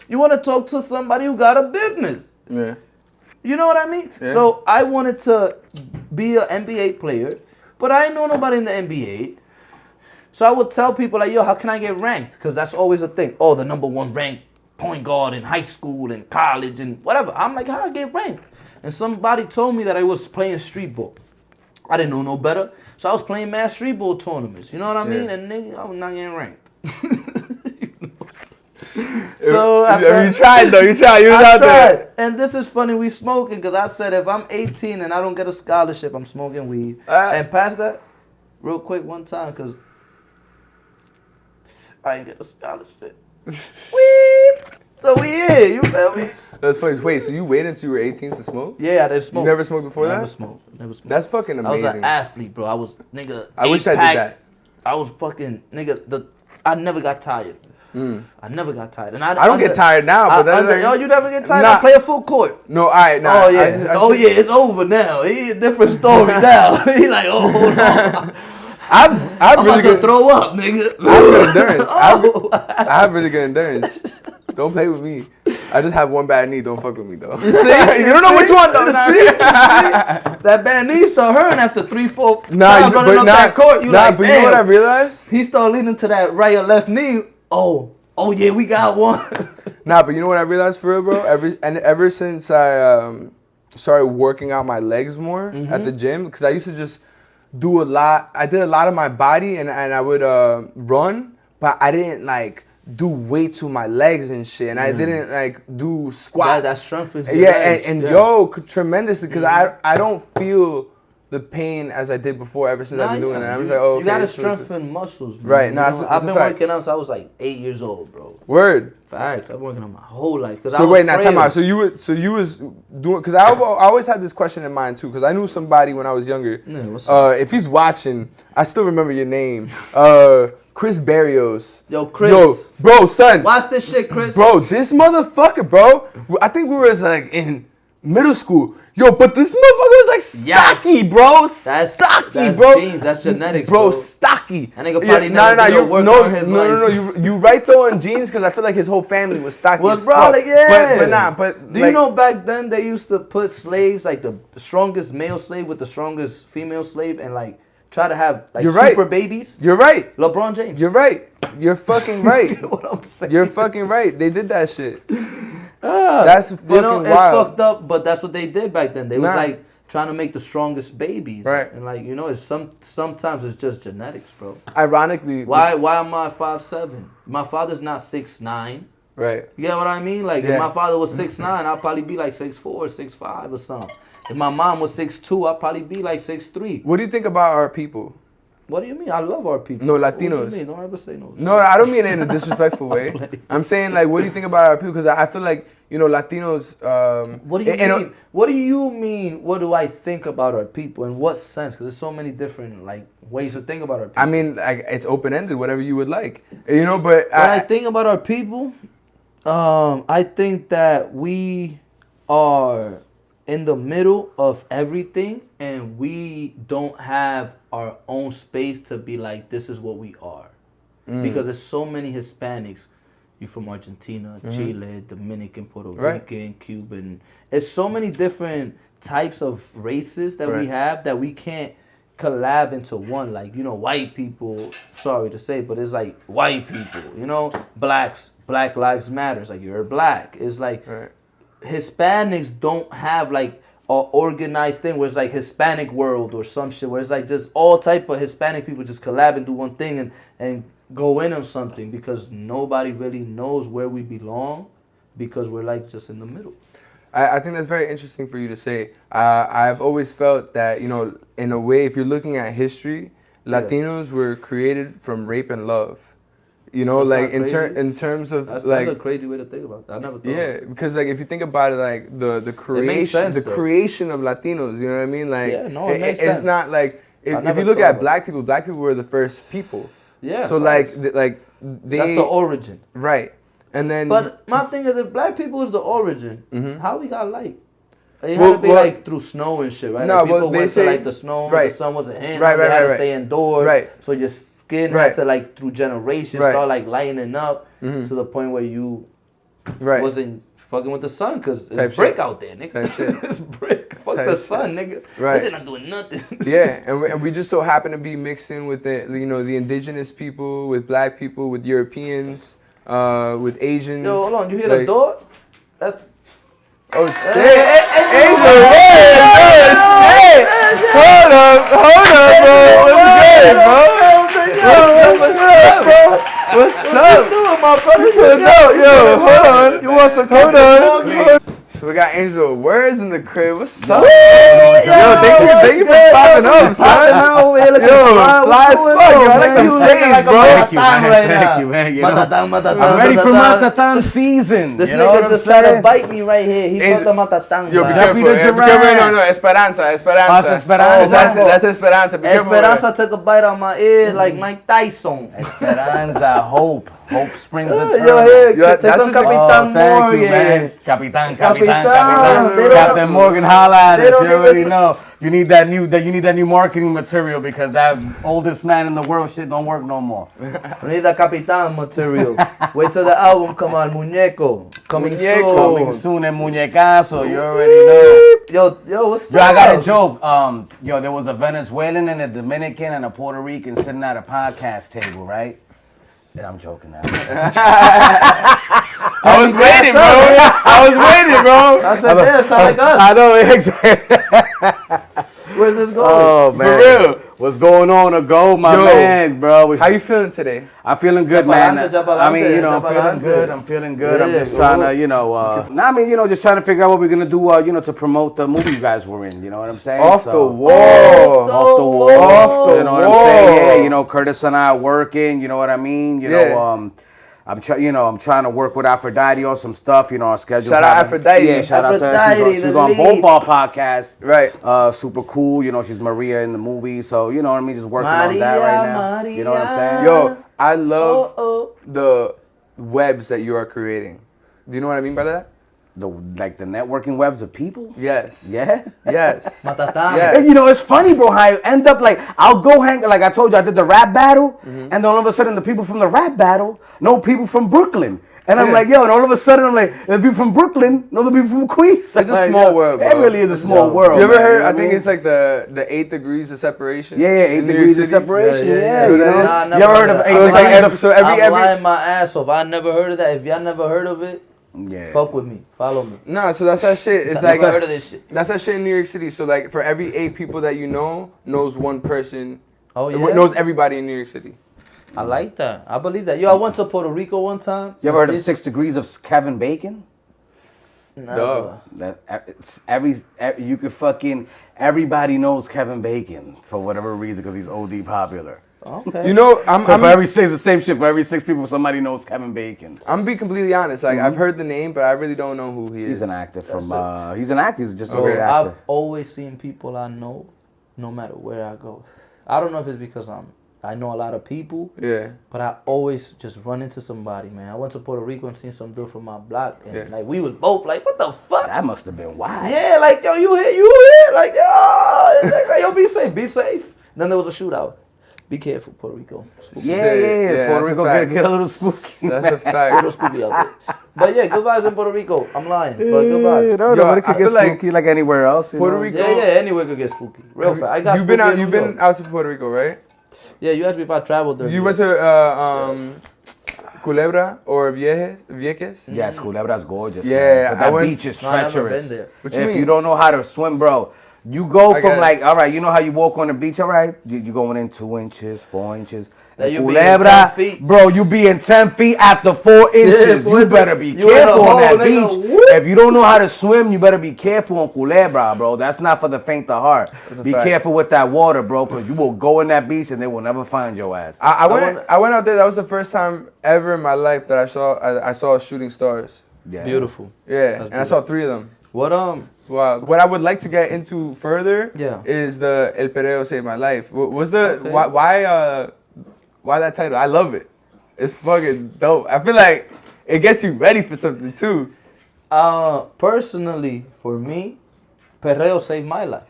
you want to talk to somebody who got a business.
Yeah.
You know what I mean?
Yeah.
So I wanted to be an NBA player, but I didn't know nobody in the NBA. So I would tell people like, yo, how can I get ranked? Because that's always a thing. Oh, the number one ranked point guard in high school and college and whatever. I'm like, how I get ranked? And somebody told me that I was playing street ball. I didn't know no better. So I was playing mad street ball tournaments. You know what I mean? And nigga, I was not getting ranked. So
you tried though. You tried. You was out there.
And this is funny. We smoking because I said if I'm 18 and I don't get a scholarship, I'm smoking weed. And past that, real quick one time because I ain't get a scholarship. Weep. So we here. You feel me?
That's funny. Wait, so you waited until you were 18 to smoke?
Yeah, I didn't smoke.
You never smoked before that?
Never smoked.
That's fucking amazing.
I was an athlete, bro. I was nigga.
I wish I did that.
I was fucking nigga. I never got tired. I never got tired, and I
don't get tired now. But
you never get tired. I play a full court.
No, alright, nah.
Oh yeah, it's over now. He a different story now. He like, oh, hold on. I'm really good. Throw up, nigga.
I have good endurance. I have really good endurance. Don't play with me. I just have one bad knee. Don't fuck with me though.
You see?
You don't know which one though.
See? That bad knee start hurting after 3-4 times running up that court. You
but you know what I realized?
He started leaning to that right or left knee. Oh yeah, we got one.
But you know what I realized for real, bro? Ever since I started working out my legs more at the gym, because I used to just do a lot. I did a lot of my body, and I would run, but I didn't like do weights with my legs and shit, and I didn't like do squats.
That strengthens your
legs. Tremendously, because I don't feel the pain as I did before ever since I've been doing that. I'm just like, okay.
You gotta strengthen muscles, bro.
Right.
I've been working out since I was like 8 years old, bro.
Word.
Facts. I've been working out my whole life.
So wait, now time out. So you was doing, because I always had this question in mind too, because I knew somebody when I was younger.
Yeah, what's up?
If he's watching, I still remember your name. Chris Barrios.
Yo, Chris.
Yo, bro, son.
Watch this shit, Chris.
Bro, this motherfucker, bro. I think we were like in middle school. Yo, but this motherfucker was like stocky, bro.
That's
stocky, bro.
Genes. That's genetics,
bro. Stocky.
And nigga probably never did no work on his life.
You right though on genes because I feel like his whole family was stocky as
bro,
fuck.
like, yeah.
But
do you know back then they used to put slaves, like the strongest male slave with the strongest female slave, and like try to have like super babies?
You're right.
LeBron James.
You're right. You're fucking right.
You know what I'm saying?
You're fucking right. They did that shit. That's fucking wild.
It's fucked up, but that's what they did back then. They was like trying to make the strongest babies,
right?
And like it's sometimes it's just genetics, bro.
Ironically,
why am I 5'7"? My father's not 6'9".
Right.
You get what I mean? Like if my father was 6'9", I'd probably be like 6'4", 6'5", or something. If my mom was 6'2", I'd probably be like 6'3".
What do you think about our people?
What do you mean? I love our people.
No, Latinos.
What do you mean? Don't ever say no.
No, I don't mean it in a disrespectful way. I'm saying, like, what do you think about our people? Because I feel like, Latinos...
what do you mean? What do you mean, what do I think about our people? In what sense? Because there's so many different, like, ways to think about our people.
I mean, like, it's open-ended, whatever you would like. But...
When I think about our people, I think that we are in the middle of everything, and we don't have our own space to be like, this is what we are. Because there's so many Hispanics. You from Argentina, Chile, Dominican, Puerto Rican, Cuban. There's so many different types of races that we have that we can't collab into one. Like, white people, sorry to say, but it's like white people, blacks, Black Lives Matters. Like, you're black. It's like... Hispanics don't have like an organized thing where it's like Hispanic world or some shit where it's like just all type of Hispanic people just collab and do one thing and go in on something, because nobody really knows where we belong because we're like just in the middle.
I think that's very interesting for you to say. I've always felt that, in a way, if you're looking at history, Latinos were created from rape and love. Like in terms of
that's
like...
That's a crazy way to think about it. I never thought.
Yeah, because like if you think about it, like the creation of Latinos, you know what I mean? Like
it makes sense.
It's not like if you look at black people were the first people.
Yeah.
So like they...
That's the origin.
Right. And then...
But my thing is, if black people is the origin, how we got light? It had to be like through snow and shit, right?
No,
like, people
but they
went
say...
to like the snow, the sun wasn't hitting,
they
had to stay indoors.
Right.
So your skin had to like through generations start like lightening up to the point where you wasn't fucking with the sun, because it's brick out there, nigga. It's brick. Fuck the sun, nigga. Right. They're not doing nothing.
Yeah, and we just so happen to be mixed in with the indigenous people, with black people, with Europeans, with Asians.
Yo, hold on, you hear the door? That's...
Oh shit! Angel, shit! Hold up, bro. What's good, bro? What's up? My brother? Yo, hold on. You want some? Hold on. So we got Angel Words in the crib. What's up? Yo, thank you for popping up, son. Yo, fly as fuck. Yo, I like them shades, bro.
Thank you, man. I'm ready for Matatan season.
This nigga just tried to bite me right here. He fucked the Matatan.
Yo, be careful. No, Esperanza. That's Esperanza. Be careful.
Esperanza took a bite on my ear like Mike Tyson.
Esperanza, hope springs eternal.
Yo, take some Capitan Morgan.
Captain Morgan, holla at us. You already know. You need that new marketing material, because that oldest man in the world shit don't work no more.
We need that Capitan material. Wait till the album come on, Muñeco. Coming soon
and Muñecazo. You already know.
Yo, what's up?
Yo, I got a joke. There was a Venezuelan and a Dominican and a Puerto Rican sitting at a podcast table, right? Yeah, I'm joking now.
I was waiting, bro.
I said, yeah, sound like us.
I know, exactly.
Where's this going?
Oh, man.
For real.
What's going on, Ago, my man, bro?
How you feeling today?
I'm feeling good, man. I'm feeling good.
Yeah,
I'm just trying to, just trying to figure out what we're going to do, to promote the movie you guys were in. You know what I'm saying?
Off the wall.
You know what I'm saying? Yeah, Curtis and I are working. You know what I mean? I'm trying to work with Aphrodite on some stuff, our schedule.
Shout out Aphrodite.
Yeah, shout out to her. She's on both our podcasts.
Right.
Super cool. She's Maria in the movie. So, you know what I mean? Just working on that right now. You know what I'm saying?
Yo, I love the webs that you are creating. Do you know what I mean by that?
the networking webs of people.
Yes.
Yeah.
Yes.
Matatán.
Yeah.
And, you know, it's funny, bro, how I end up like, I'll go hang, like I told you, I did the rap battle, and then all of a sudden the people from the rap battle know people from Brooklyn. And I'm like, yo, and all of a sudden I'm like, the people from Brooklyn know the people from Queens.
It's a small world, bro.
It really is a small world.
You ever heard,
man,
I think it's like the 8 degrees of separation?
Yeah, 8 degrees of separation. Yeah,
You
you know?
Nah, I never
You ever heard
heard
of
that.
8
So it's like
degrees?
I'm lying my ass off. I never heard of that. If y'all never heard of it,
Yeah.
fuck with me. Follow me.
Nah, so that's that shit. It's
I
like
never heard of this shit.
that's that shit in New York City. So like for every 8 people that you know, knows one person.
Oh, yeah?
Knows everybody in New York City.
I like that. I believe that. Yo, I went to Puerto Rico one time.
You ever heard of 6 degrees of Kevin Bacon?
Never.
It's you could fucking, everybody knows Kevin Bacon for whatever reason because he's OD popular.
Okay.
You know, I'm
For every 6, the same shit. For every 6 people, somebody knows Kevin Bacon.
I'm gonna be completely honest. Like I've heard the name, but I really don't know who he is.
He's an actor from. He's an actor. He's just a
So
great actor.
I've always seen people I know, no matter where I go. I don't know if it's because I know a lot of people.
Yeah.
But I always just run into somebody, man. I went to Puerto Rico and seen some dude from my block, and like we was both like, "What the fuck?"
That must have been wild.
Yeah, like yo, you here, like yo, be safe. Then there was a shootout. Be careful, Puerto Rico. Spooky.
Yeah. Puerto
that's a
Rico
fact.
get a little spooky.
That's a
A little
fact.
spooky out there. But yeah, good vibes in Puerto Rico. I'm lying, but good vibes.
No,
Yo,
but it could
I
get
feel like
spooky like anywhere else. you
Puerto
know?
Rico-
Yeah, anywhere could get spooky. Real fast. I got
You've been
spooky
out.
in
You've
New
been
York.
out to Puerto Rico, right?
Yeah, you asked me if I traveled there.
You went to Culebra or Vieques?
Yes, Culebra's gorgeous.
Yeah,
man. But that
I went-
beach is
No, I never
treacherous.
been there.
What you
If
mean?
you don't know how to swim, bro, you go
I
from
guess.
like, all right, you know how you walk on the beach, all right? You going in 2 inches, 4 inches.
That
In
you be in 10
Culebra,
feet.
bro, you be in 10 feet after 4 inches.
4
you
inches.
better be
You in a
careful on
hole,
that
nigga.
beach.
Whoop.
If you don't know how to swim, you better be careful on Culebra, bro. That's not for the faint of heart.
That's a
Be
fact.
careful with that water, bro, because you will go in that beach and they will never find your ass.
I went out there. That was the first time ever in my life that I saw shooting stars.
Yeah.
Beautiful.
Yeah,
That's
and I saw 3 of them.
What
Wow. What I would like to get into further
Yeah.
is the El Perreo Saved My Life. Was the
Okay.
why that title? I love it. It's fucking dope. I feel like it gets you ready for something too.
Personally, for me, Perreo saved my life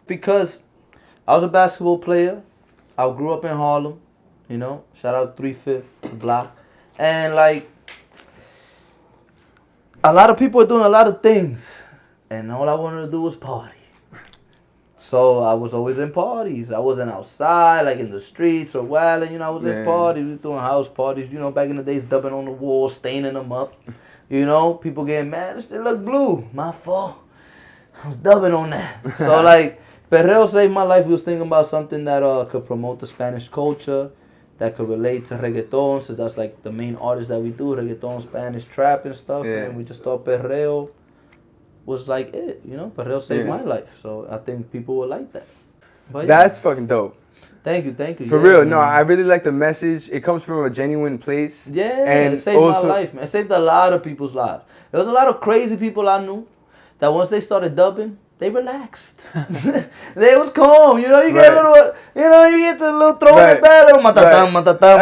because I was a basketball player. I grew up in Harlem, you know. Shout out 3/5 block, and like a lot of people are doing a lot of things, and all I wanted to do was party. So I was always in parties. I wasn't outside, like in the streets or wilding. You know, I was in parties. We was doing house parties. You know, back in the days, dubbing on the walls, staining them up. You know, people getting mad. This shit look blue. My fault. I was dubbing on that. So like, Perreo saved my life. We was thinking about something that could promote the Spanish culture, that could relate to reggaeton, since that's like the main artists that we do, reggaeton, Spanish trap and stuff.
Yeah.
And we just thought Perreo was like it, you know. Perreo saved my life, so I think people will like that. But yeah.
That's fucking dope.
Thank you.
For real, no, I really like the message. It comes from a genuine place.
Yeah,
and
it saved my life, man. It saved a lot of people's lives. There was a lot of crazy people I knew that once they started dubbing, they relaxed. They was calm, you know. You get a little, you know, you get to a little throw in the battle. Matatán, matatán,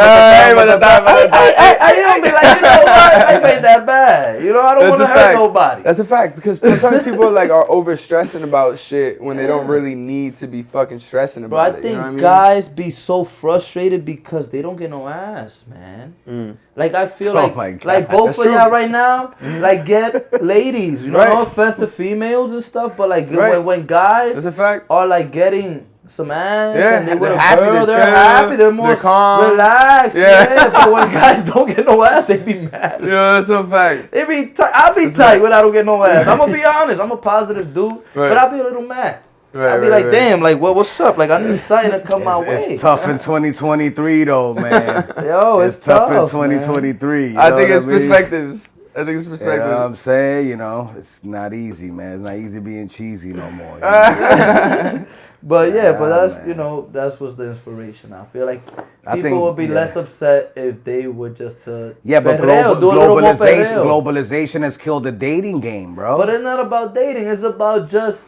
matatán. You know, be like, you know what? Life ain't that bad. You know, I don't want to hurt nobody.
That's a fact, because sometimes people like are over stressing about shit when they don't really need to be fucking stressing
Bro,
about
I
it.
think
You know what I mean?
guys be so frustrated because they don't get no ass, man. Like I feel
Oh my God.
like both
That's
of
true.
y'all right now, like get ladies, you know,
Right.
no offense to females and stuff, but like
Right.
when guys
That's a fact.
are like getting some ass
Yeah,
and they with
they're
a
happy,
girl,
they're
they're
chill,
happy, they're more
they're calm.
relaxed.
Yeah.
Yeah, but when guys don't get no ass, they be mad.
Yeah, that's a fact.
They be I'll be tight when I don't get no ass. I'm gonna be honest, I'm a positive dude,
Right.
but I'll be a little mad.
Right,
I'll be
right,
like,
right.
damn, like what's up? Like I need something to come my way.
It's tough in 2023 though, man.
Yo, it's tough
in
man.
2023. you
I
know
think
what
it's
mean?
perspectives. I think it's
You know what I'm
perspectives.
saying? You know, it's not easy, man. It's not easy being cheesy no more. You know?
But yeah, but that's
man.
you know that's what's the inspiration. I feel like
I
people
think,
would be
yeah.
less upset if they would just
Yeah, but
perreo, do a little more perreo.
globalization has killed the dating game, bro.
But it's not about dating. It's about just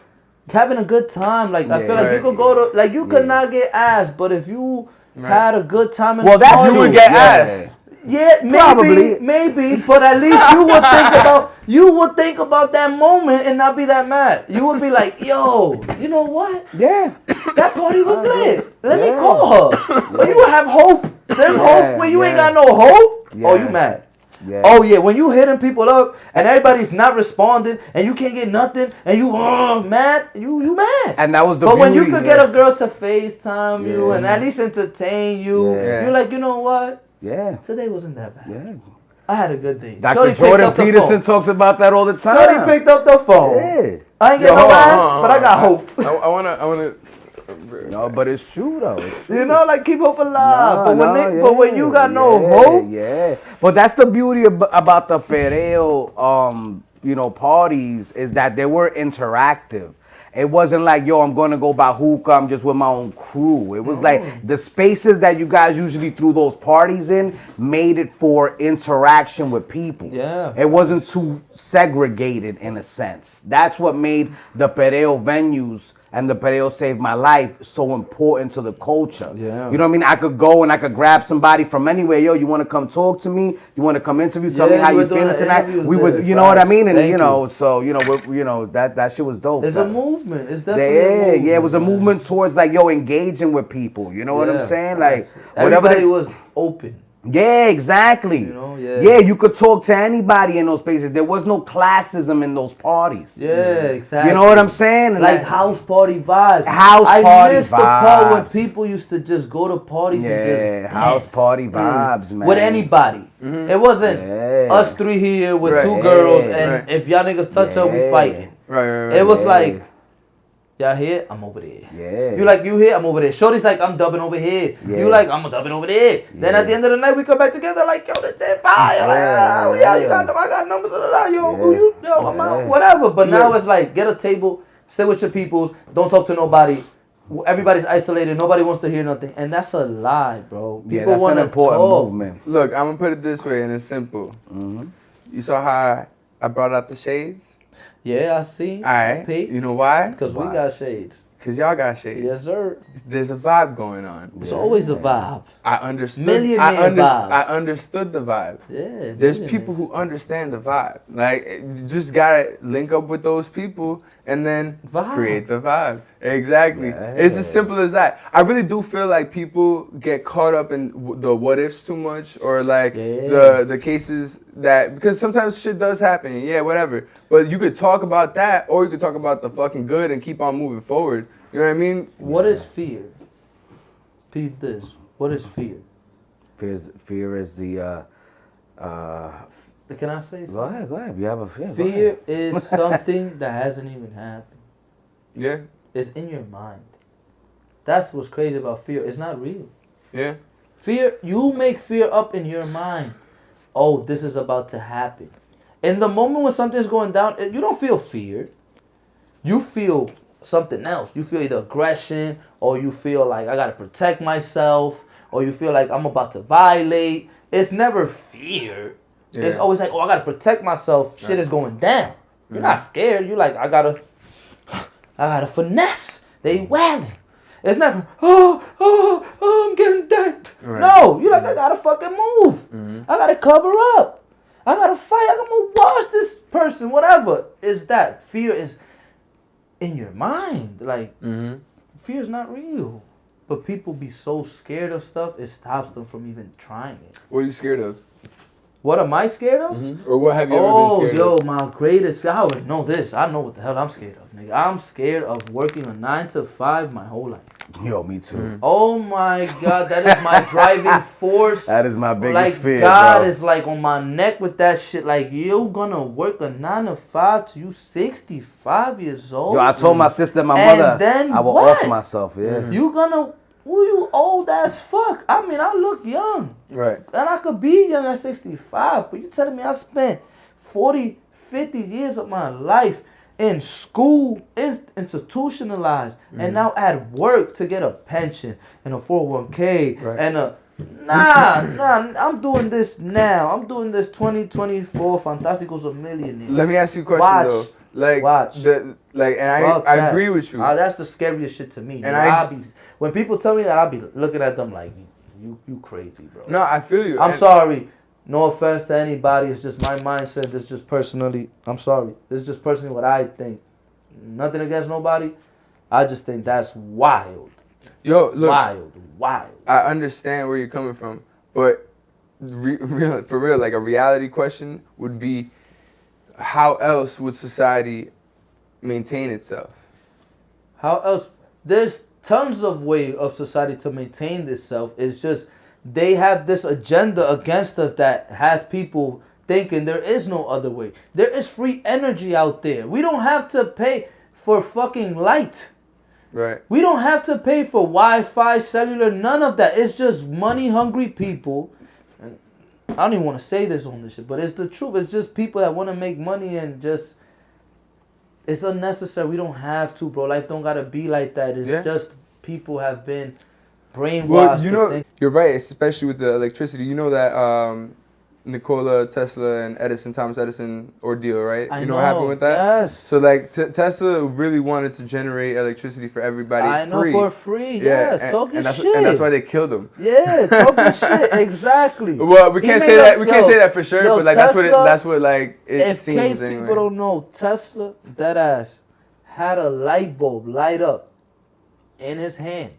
having a good time. Like I
Yeah,
feel like you
right.
could go to like you could not get ass, but if you had a good time in
well,
the
that's
party,
You would get ass.
Yeah, maybe, but at least you would think about that moment and not be that mad. You would be like, yo, you know what?
Yeah.
That party was lit. Let me call her. But you have hope. There's hope when you ain't got no hope.
Yeah.
Oh, you mad.
Yeah.
Oh yeah, when you hitting people up and everybody's not responding and you can't get nothing and you mad, you mad.
And that was the
But
beauty,
when you could get a girl to FaceTime you and at least entertain you, you're like, you know what?
Yeah.
Today wasn't that bad.
Yeah.
I had a good day.
Dr. Jordan Peterson talks about that all the time.
Shorty picked up the phone.
Yeah.
I ain't get no ass, but I got hope.
I wanna.
No, but it's true though. It's true.
You know, like keep hope alive. But when you got no hope,
But that's the beauty about the perreo, parties is that they were interactive. It wasn't like, yo, I'm gonna go by hookah, I'm just with my own crew. It was like the spaces that you guys usually threw those parties in made it for interaction with people.
Yeah.
It wasn't too segregated in a sense. That's what made the perreo venues and the perreo Saved My Life so important to the culture.
Yeah.
You know what I mean? I could go and I could grab somebody from anywhere. Yo, you want to come talk to me? You want to come interview? Tell me how you feeling tonight. We was, you know what I mean? And so that shit was dope.
It's a movement. It's definitely a movement.
Yeah, it was a movement towards like engaging with people. You know what I'm saying? Like
everybody was open.
Yeah, exactly. Yeah, you could talk to anybody in those spaces. There was no classism in those parties.
Yeah, exactly.
You know what I'm saying?
Like house party vibes.
I
missed the part when people used to just go to parties and just dance.
House party vibes, man.
With anybody. It wasn't us three here with two girls, and if y'all niggas touch up, we fighting.
Right.
It was like, y'all here? I'm over there.
Yeah.
You like, you here? I'm over there. Shorty's like, I'm dubbing over here.
Yeah.
You like, I'm dubbing over there. Yeah. Then at the end of the night, we come back together like, yo, this shit fire. Like, you got them, I got numbers. Whatever. But now it's like, get a table, sit with your peoples, don't talk to nobody. Everybody's isolated. Nobody wants to hear nothing. And that's a lie, bro. People
that's
want
an important
talk.
movement.
Look, I'm gonna put it this way, and it's simple. You saw how I brought out the shades?
Yeah, I see.
All right. You know why?
Because we got shades.
Because y'all got shades.
Yes, sir.
There's a vibe going on.
It's always a vibe.
I understood.
Vibes.
I understood the vibe.
Yeah.
There's people who understand the vibe. Like, you just gotta link up with those people and then create the vibe. Exactly. Yeah. It's as simple as that. I really do feel like people get caught up in the what ifs too much, or like the cases that, because sometimes shit does happen. Yeah, whatever. But you could talk about that, or you could talk about the fucking good and keep on moving forward. You know what I mean?
What is fear? Repeat this. What is fear?
Fear is the.
Can I say something?
Go ahead. You have a fear.
Fear is something that hasn't even happened.
Yeah.
It's in your mind. That's what's crazy about fear. It's not real.
Yeah.
Fear, you make fear up in your mind. Oh, this is about to happen. In the moment when something's going down, you don't feel fear. You feel something else. You feel either aggression, or you feel like I gotta protect myself, or you feel like I'm about to violate. It's never fear. Yeah. It's always like, oh, I gotta protect myself. Shit is going down. You're not scared. You're like, I gotta finesse. They wailing. It's never, I'm getting decked. Right. No, you're like, I gotta fucking move. I gotta cover up. I gotta fight. I'm gonna watch this person. Whatever is that. Fear is in your mind. Like, fear is not real. But people be so scared of stuff, it stops them from even trying it.
What are you scared of?
What am I scared of?
Or what have you ever been scared of?
My greatest fear. I would know this. I know what the hell I'm scared of, nigga. I'm scared of working a 9 to 5 my whole life.
Yo, me too.
Oh my God, that is my driving force.
That is my biggest fear,
God
bro.
is like on my neck with that shit. Like, you gonna work a 9 to 5 till you 65 years old?
Yo, I told my sister and my mother I will off myself,
you old as fuck. I mean, I look young.
Right.
And I could be young at 65, but you telling me I spent 40, 50 years of my life in school, institutionalized, and now at work to get a pension and a 401k and a... Nah, I'm doing this now. I'm doing this 2024 Fantastico's a millionaire.
Let me ask you a question, though. Like, I agree with you.
That's the scariest shit to me. And when people tell me that, I'll be looking at them like, you crazy, bro.
No, I feel you.
I'm sorry. No offense to anybody. It's just my mindset. It's just personally. I'm sorry. It's just personally what I think. Nothing against nobody. I just think that's wild.
Yo, look.
Wild.
I understand where you're coming from, but for real, like a reality question would be, how else would society maintain itself?
How else? There's tons of way of society to maintain itself. It's just they have this agenda against us that has people thinking there is no other way. There is free energy out there. We don't have to pay for fucking light.
Right.
We don't have to pay for Wi-Fi, cellular, none of that. It's just money-hungry people. And I don't even want to say this on this shit, but it's the truth. It's just people that want to make money and just... It's unnecessary. We don't have to, bro. Life don't gotta be like that. It's just people have been brainwashed.
Well, you know, you're right, especially with the electricity. You know that Nikola Tesla and Thomas Edison ordeal, right?
I
you know what happened with that?
Yes.
So like Tesla really wanted to generate electricity for everybody free.
I know, for free. Yes, talking shit.
And that's why they killed him.
Yeah, talking shit. Exactly.
Well, we can't say that. We can't say that for sure. But like
Tesla,
that's what like it seems
case
anyway.
People don't know, Tesla, that ass, had a light bulb light up in his hand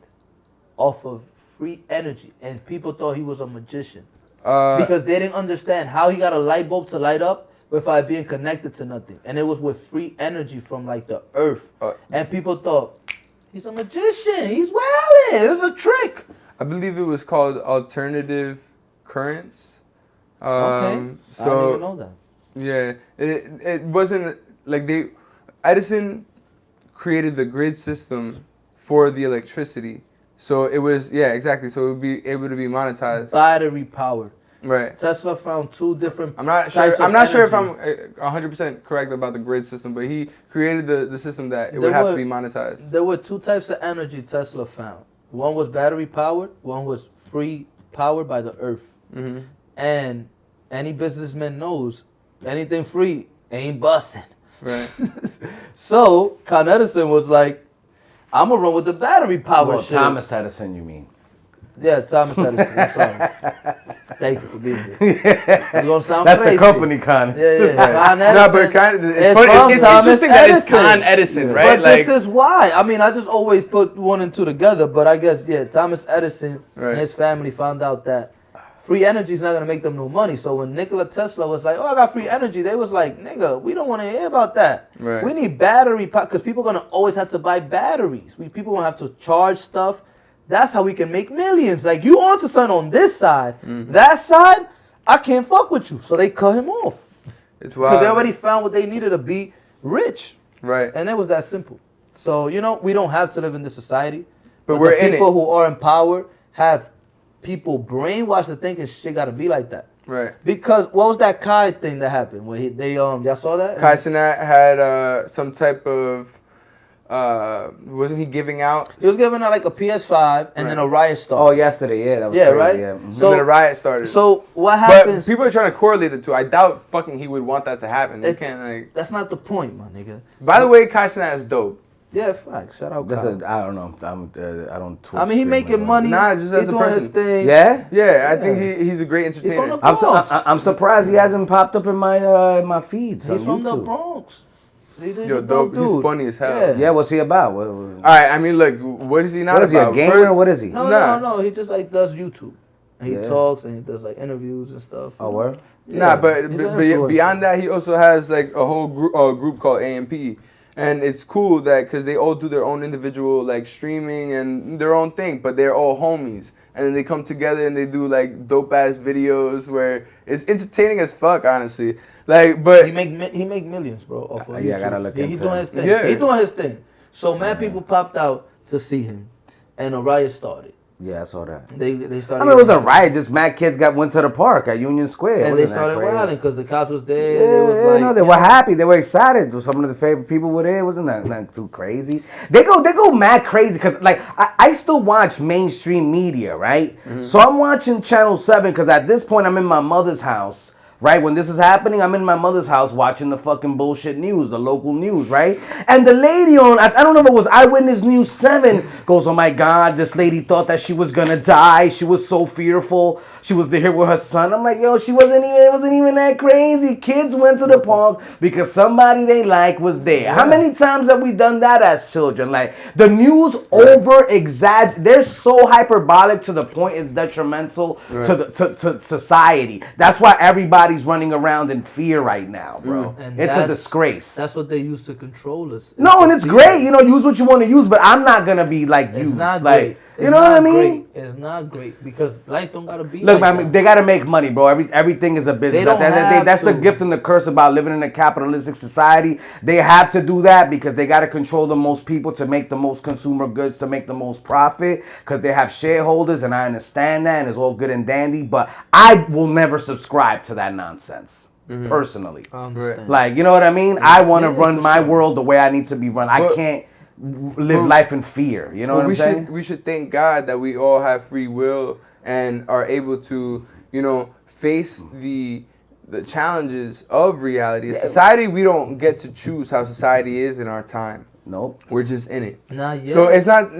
off of free energy, and people thought he was a magician. Because they didn't understand how he got a light bulb to light up without being connected to nothing. And it was with free energy from like the earth. And people thought, he's a magician. He's wilding. It was a trick.
I believe it was called alternative currents.
Okay.
So,
I didn't even know that.
Yeah. It wasn't like Edison created the grid system for the electricity. So it was, yeah, exactly. So it would be able to be monetized.
Battery powered.
Right.
Tesla found two different.
I'm not sure if I'm 100% correct about the grid system, but he created the system that it would have to be monetized.
There were two types of energy Tesla found. One was battery powered. One was free powered by the earth.
Mm-hmm.
And any businessman knows anything free ain't busting.
Right.
So Con Edison was like, I'm gonna run with the battery powered shit.
Thomas Edison, you mean?
Yeah, Thomas Edison. I'm sorry. Thank you for being here. It's gonna sound
That's
crazy.
the company, Con.
Yeah. Con Edison.
No, but it's interesting that it's Con Edison, right?
But this is why. I mean, I just always put one and two together. But I guess, Thomas Edison and his family found out that free energy is not going to make them no money. So when Nikola Tesla was like, I got free energy, they was like, nigga, we don't want to hear about that.
Right.
We need battery power, because people are going to always have to buy batteries. People going to have to charge stuff. That's how we can make millions. Like, you onto something on this side. Mm-hmm. That side, I can't fuck with you. So they cut him off.
It's wild.
Because they already found what they needed to be rich.
Right.
And it was that simple. So, we don't have to live in this society.
But we're in it.
People who are in power have people brainwashed to thinking shit gotta be like that.
Right.
Because what was that Kai thing that happened? Where y'all saw that?
Kai Cenat had some type of wasn't he giving out?
He was giving out like a PS5 and then a riot started.
Oh, yesterday, that was crazy.
Right?
Yeah. Mm-hmm.
So then a riot started.
So what happens?
But people are trying to correlate the two. I doubt fucking he would want that to happen. You can't like.
That's not the point, my nigga.
By the way, Kai Cenat is dope.
Yeah, fact. Shout out.
I don't know. I don't. Twitch
I mean, he making money.
Nah, just as a
doing
person.
His thing.
Yeah.
Yeah, I think he's a great entertainer.
I'm surprised he hasn't popped up in my feeds.
He's from
YouTube.
the Bronx.
Yo, dope. He's funny as hell.
Yeah, what's he about?
All right, I mean, look, what is he not
what is
about?
He, a gamer or what is he?
No. He just like does YouTube. And he talks and he does like interviews and stuff.
Oh, word?
Yeah.
Nah, but beyond that, he also has like a whole group called AMP. And it's cool that because they all do their own individual like streaming and their own thing, but they're all homies. And then they come together and they do like dope ass videos where it's entertaining as fuck, honestly. Like, but
he make millions, bro. Off of YouTube.
I gotta look into
He's doing his thing.
Yeah.
He's doing his thing. So mad people popped out to see him, and a riot started.
Yeah, I saw that.
They started.
I mean, it was a riot. Just mad kids went to the park at Union Square,
and they started wilding because the cops was there.
Yeah, they were happy. They were excited. Some of the favorite people were there. It wasn't that too crazy. They go mad crazy because like I still watch mainstream media, right? Mm-hmm. So I'm watching Channel 7 because at this point I'm in my mother's house. right? When this is happening, I'm in my mother's house watching the fucking bullshit news, the local news, right? And the lady on, I don't know if it was Eyewitness News 7, goes, oh my God, this lady thought that she was gonna die. She was so fearful. She was here with her son. I'm like, yo, it wasn't even that crazy. Kids went to the park because somebody they like was there. Yeah. How many times have we done that as children? Like, the news over-exaggerates. They're so hyperbolic to the point it's detrimental to society. That's why everybody's running around in fear right now, bro. It's a disgrace.
That's what they use to control us.
No, and it's great. You know, use what you want to use, but I'm not going to be like you.
It's not
like,
great.
You know what I mean?
Great. It's not great because life don't gotta be.
Look,
like
man, they gotta make money, bro. Everything is a business. That's the gift and the curse about living in a capitalistic society. They have to do that because they gotta control the most people to make the most consumer goods to make the most profit. Because they have shareholders, and I understand that, and it's all good and dandy. But I will never subscribe to that nonsense. Personally, like, you know what I mean? I want to run my world the way I need to be run. I can't live life in fear. You know what I'm saying?
We should thank God that we all have free will and are able to, you know, face the challenges of reality. Society, we don't get to choose how society is in our time.
Nope.
We're just in it.
Not yet.
So it's not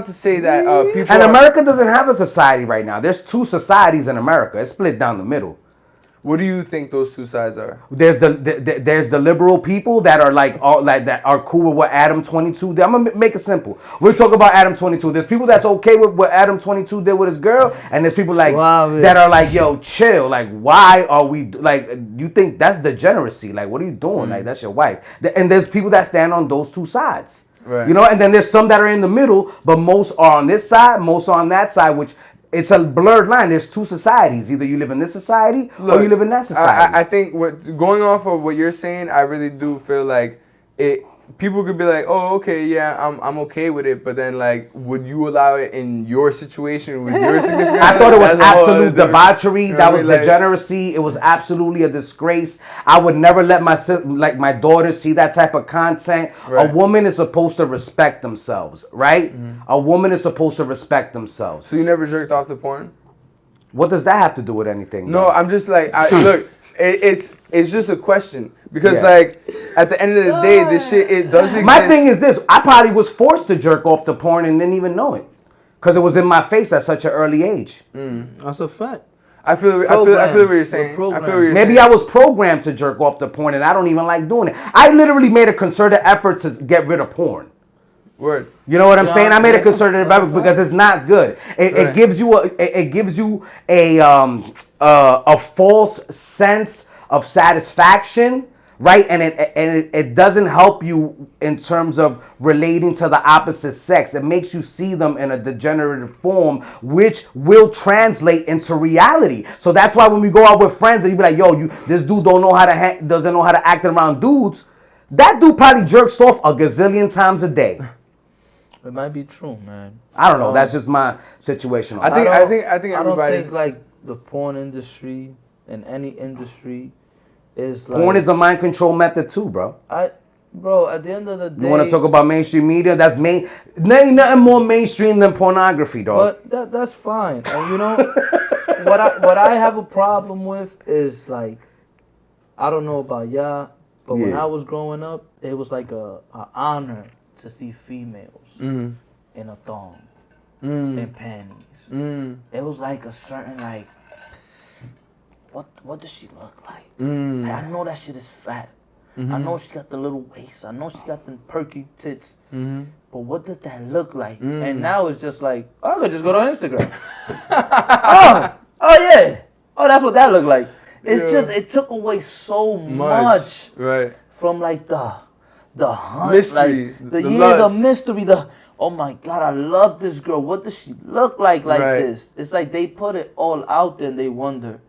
to say that people.
And America doesn't have a society right now. There's two societies in America. It's split down the middle.
What do you think those two sides are?
There's the liberal people that are that are cool with what Adam 22 did. I'm gonna make it simple. We're talking about Adam 22. There's people that's okay with what Adam 22 did with his girl, and there's people like that are like, yo, chill. Like, why are we like? You think that's degeneracy? Like, what are you doing? Like, that's your wife. And there's people that stand on those two sides. Right. You know, and then there's some that are in the middle, but most are on this side, most are on that side, which. It's a blurred line. There's two societies. Either you live in this society or you live in that society.
I think going off of what you're saying, I really do feel like it. People could be like, oh, okay, yeah, I'm okay with it, but then, like, would you allow it in your situation with your significant other?
I thought it was absolute debauchery. That was degeneracy. It was absolutely a disgrace. I would never let my daughter see that type of content. Right. A woman is supposed to respect themselves, right? Mm-hmm. A woman is supposed to respect themselves.
So you never jerked off the porn?
What does that have to do with anything?
No, I'm just like, look, it's just a question. Because, like, at the end of the day, this shit, it does exist.
My thing is this. I probably was forced to jerk off to porn and didn't even know it. Because it was in my face at such an early age.
That's a fact.
I feel what you're saying.
Maybe I was programmed to jerk off to porn and I don't even like doing it. I literally made a concerted effort to get rid of porn.
Word.
You know what I'm saying? I made a concerted effort because it's not good. It gives you a false sense of satisfaction. Right, and it doesn't help you in terms of relating to the opposite sex. It makes you see them in a degenerative form, which will translate into reality. So that's why when we go out with friends and you be like, "Yo, this dude doesn't know how to act around dudes," that dude probably jerks off a gazillion times a day.
It might be true, man.
I don't know. That's just my situation.
I think everybody.
I don't think like the porn industry and any industry.
Porn is a mind control method too, bro.
Bro, at the end of the day,
you want to talk about mainstream media? That's ain't nothing more mainstream than pornography, dog.
But that's fine. And you know what I have a problem with is, like, I don't know about y'all, but when I was growing up, it was like a honor to see females in a thong, in panties. It was like a certain like. What does she look like? Like, I know that shit is fat. I know she got the little waist. I know she got the perky tits. But what does that look like? And now it's just like, I could just go to Instagram. oh yeah. Oh, that's what that looked like. It's just, it took away so much from like the hunt,
mystery,
like the mystery, oh my God, I love this girl. What does she look like this? It's like they put it all out there and they wonder.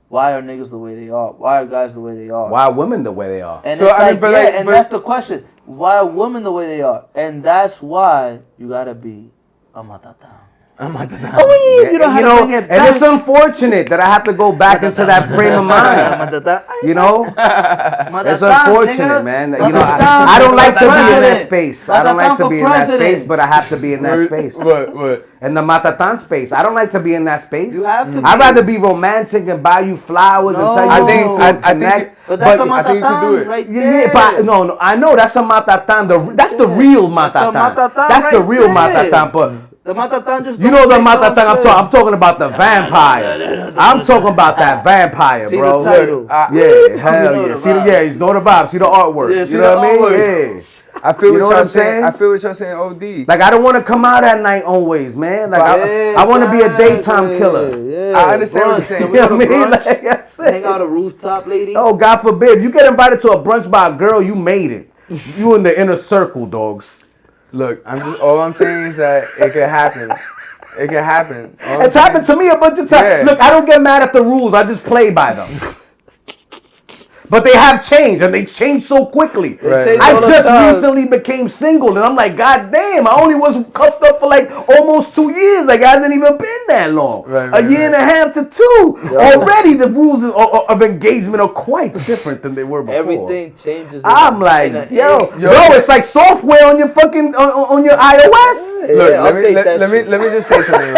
Why are niggas the way they are? Why are guys the way they are?
Why are women the way they are?
And so, that's the question. Why are women the way they are? And that's why you gotta be a matatan. You don't have to bring it
and
back.
it's unfortunate that I have to go back into that frame of mind. You know, it's unfortunate, man. You know, I don't like to be in that space. I don't like to be in that space, but I have to be in that space.
What?
In the Matatan space, I don't like to be in that space.
You have to.
I'd rather be romantic and buy you flowers and tell you.
I think.
But that's a
I think you can do it.
Matatan right
Yeah,
there.
but no, I know that's a Matatan. That's the real Matatan. That's the
right
real
there.
Matatan. But
The Matatan just
you know the Matatan I'm talking about the vampire. I'm talking about that vampire,
See
bro.
the title.
Yeah, hell
know
yeah.
the
See the
vibe.
you know the vibe. See the artwork.
Yeah, see
you know
the
what I mean?
artwork.
Yeah.
I feel
You know
what
what
y'all
I'm
saying.
saying?
I feel what y'all saying. OD.
Like I don't want to come out at night always, man. Like I want to be a daytime killer.
Yeah.
I understand what you're saying.
Can
You
we
know
go
what I
to
mean?
brunch?
Like I said.
Hang out a rooftop, ladies.
Oh, God forbid. If you get invited to a brunch by a girl, you made it. You in the inner circle, dogs.
Look, all I'm saying is that it could happen. It can happen.
It's happened to me a bunch of times.
Yeah.
Look, I don't get mad at the rules. I just play by them. But they have changed, and they changed so quickly.
Right.
I
all the
just
time.
recently became single, and I'm like, God damn, I only was cuffed up for like almost 2 years. Like, it hasn't even been that long.
Right,
a year and a half to 2. Already, the rules of engagement are quite different than they were before.
Everything changes.
I'm like, yo, it's like software on your fucking on your iOS.
Look,
Yeah,
let me just say something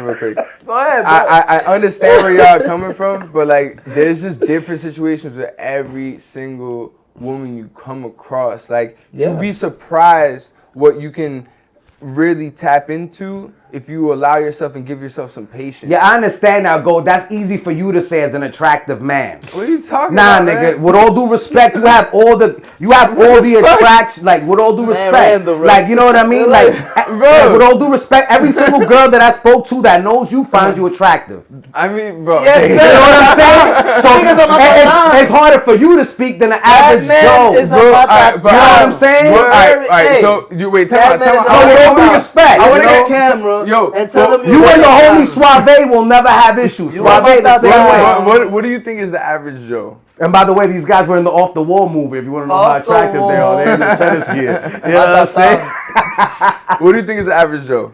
real quick.
Go ahead, bro.
I understand where y'all are coming from, but like there's just different situations with every single woman you come across. Like you'd be surprised what you can really tap into if you allow yourself and give yourself some patience.
Yeah, I understand now, Go. That's easy for you to say as an attractive man.
What are you talking
Nah,
about,
nigga.
man?
With all due respect, you have all the attraction. Like with all due respect,
Randall,
like you know what I mean. Like, with all due respect, every single girl that I spoke to that knows you finds you attractive.
I mean, bro.
Yes,
You know what I'm saying? So it's harder for you to speak than the average Joe.
is
bro.
about that.
You know what I'm saying?
All right.
Hey,
So you wait. Tell me.
So with all due respect,
I want to
you
get
know?
camera and tell them
You and your homie Suave will never have issues. Suave the
about
same
that.
way.
What do you think is the average Joe?
And by the way, these guys were in the Off the Wall movie. If you want to know how
Off the
attractive they are, they're in the tennis gear. You know what I'm saying?
What do you think is the average Joe?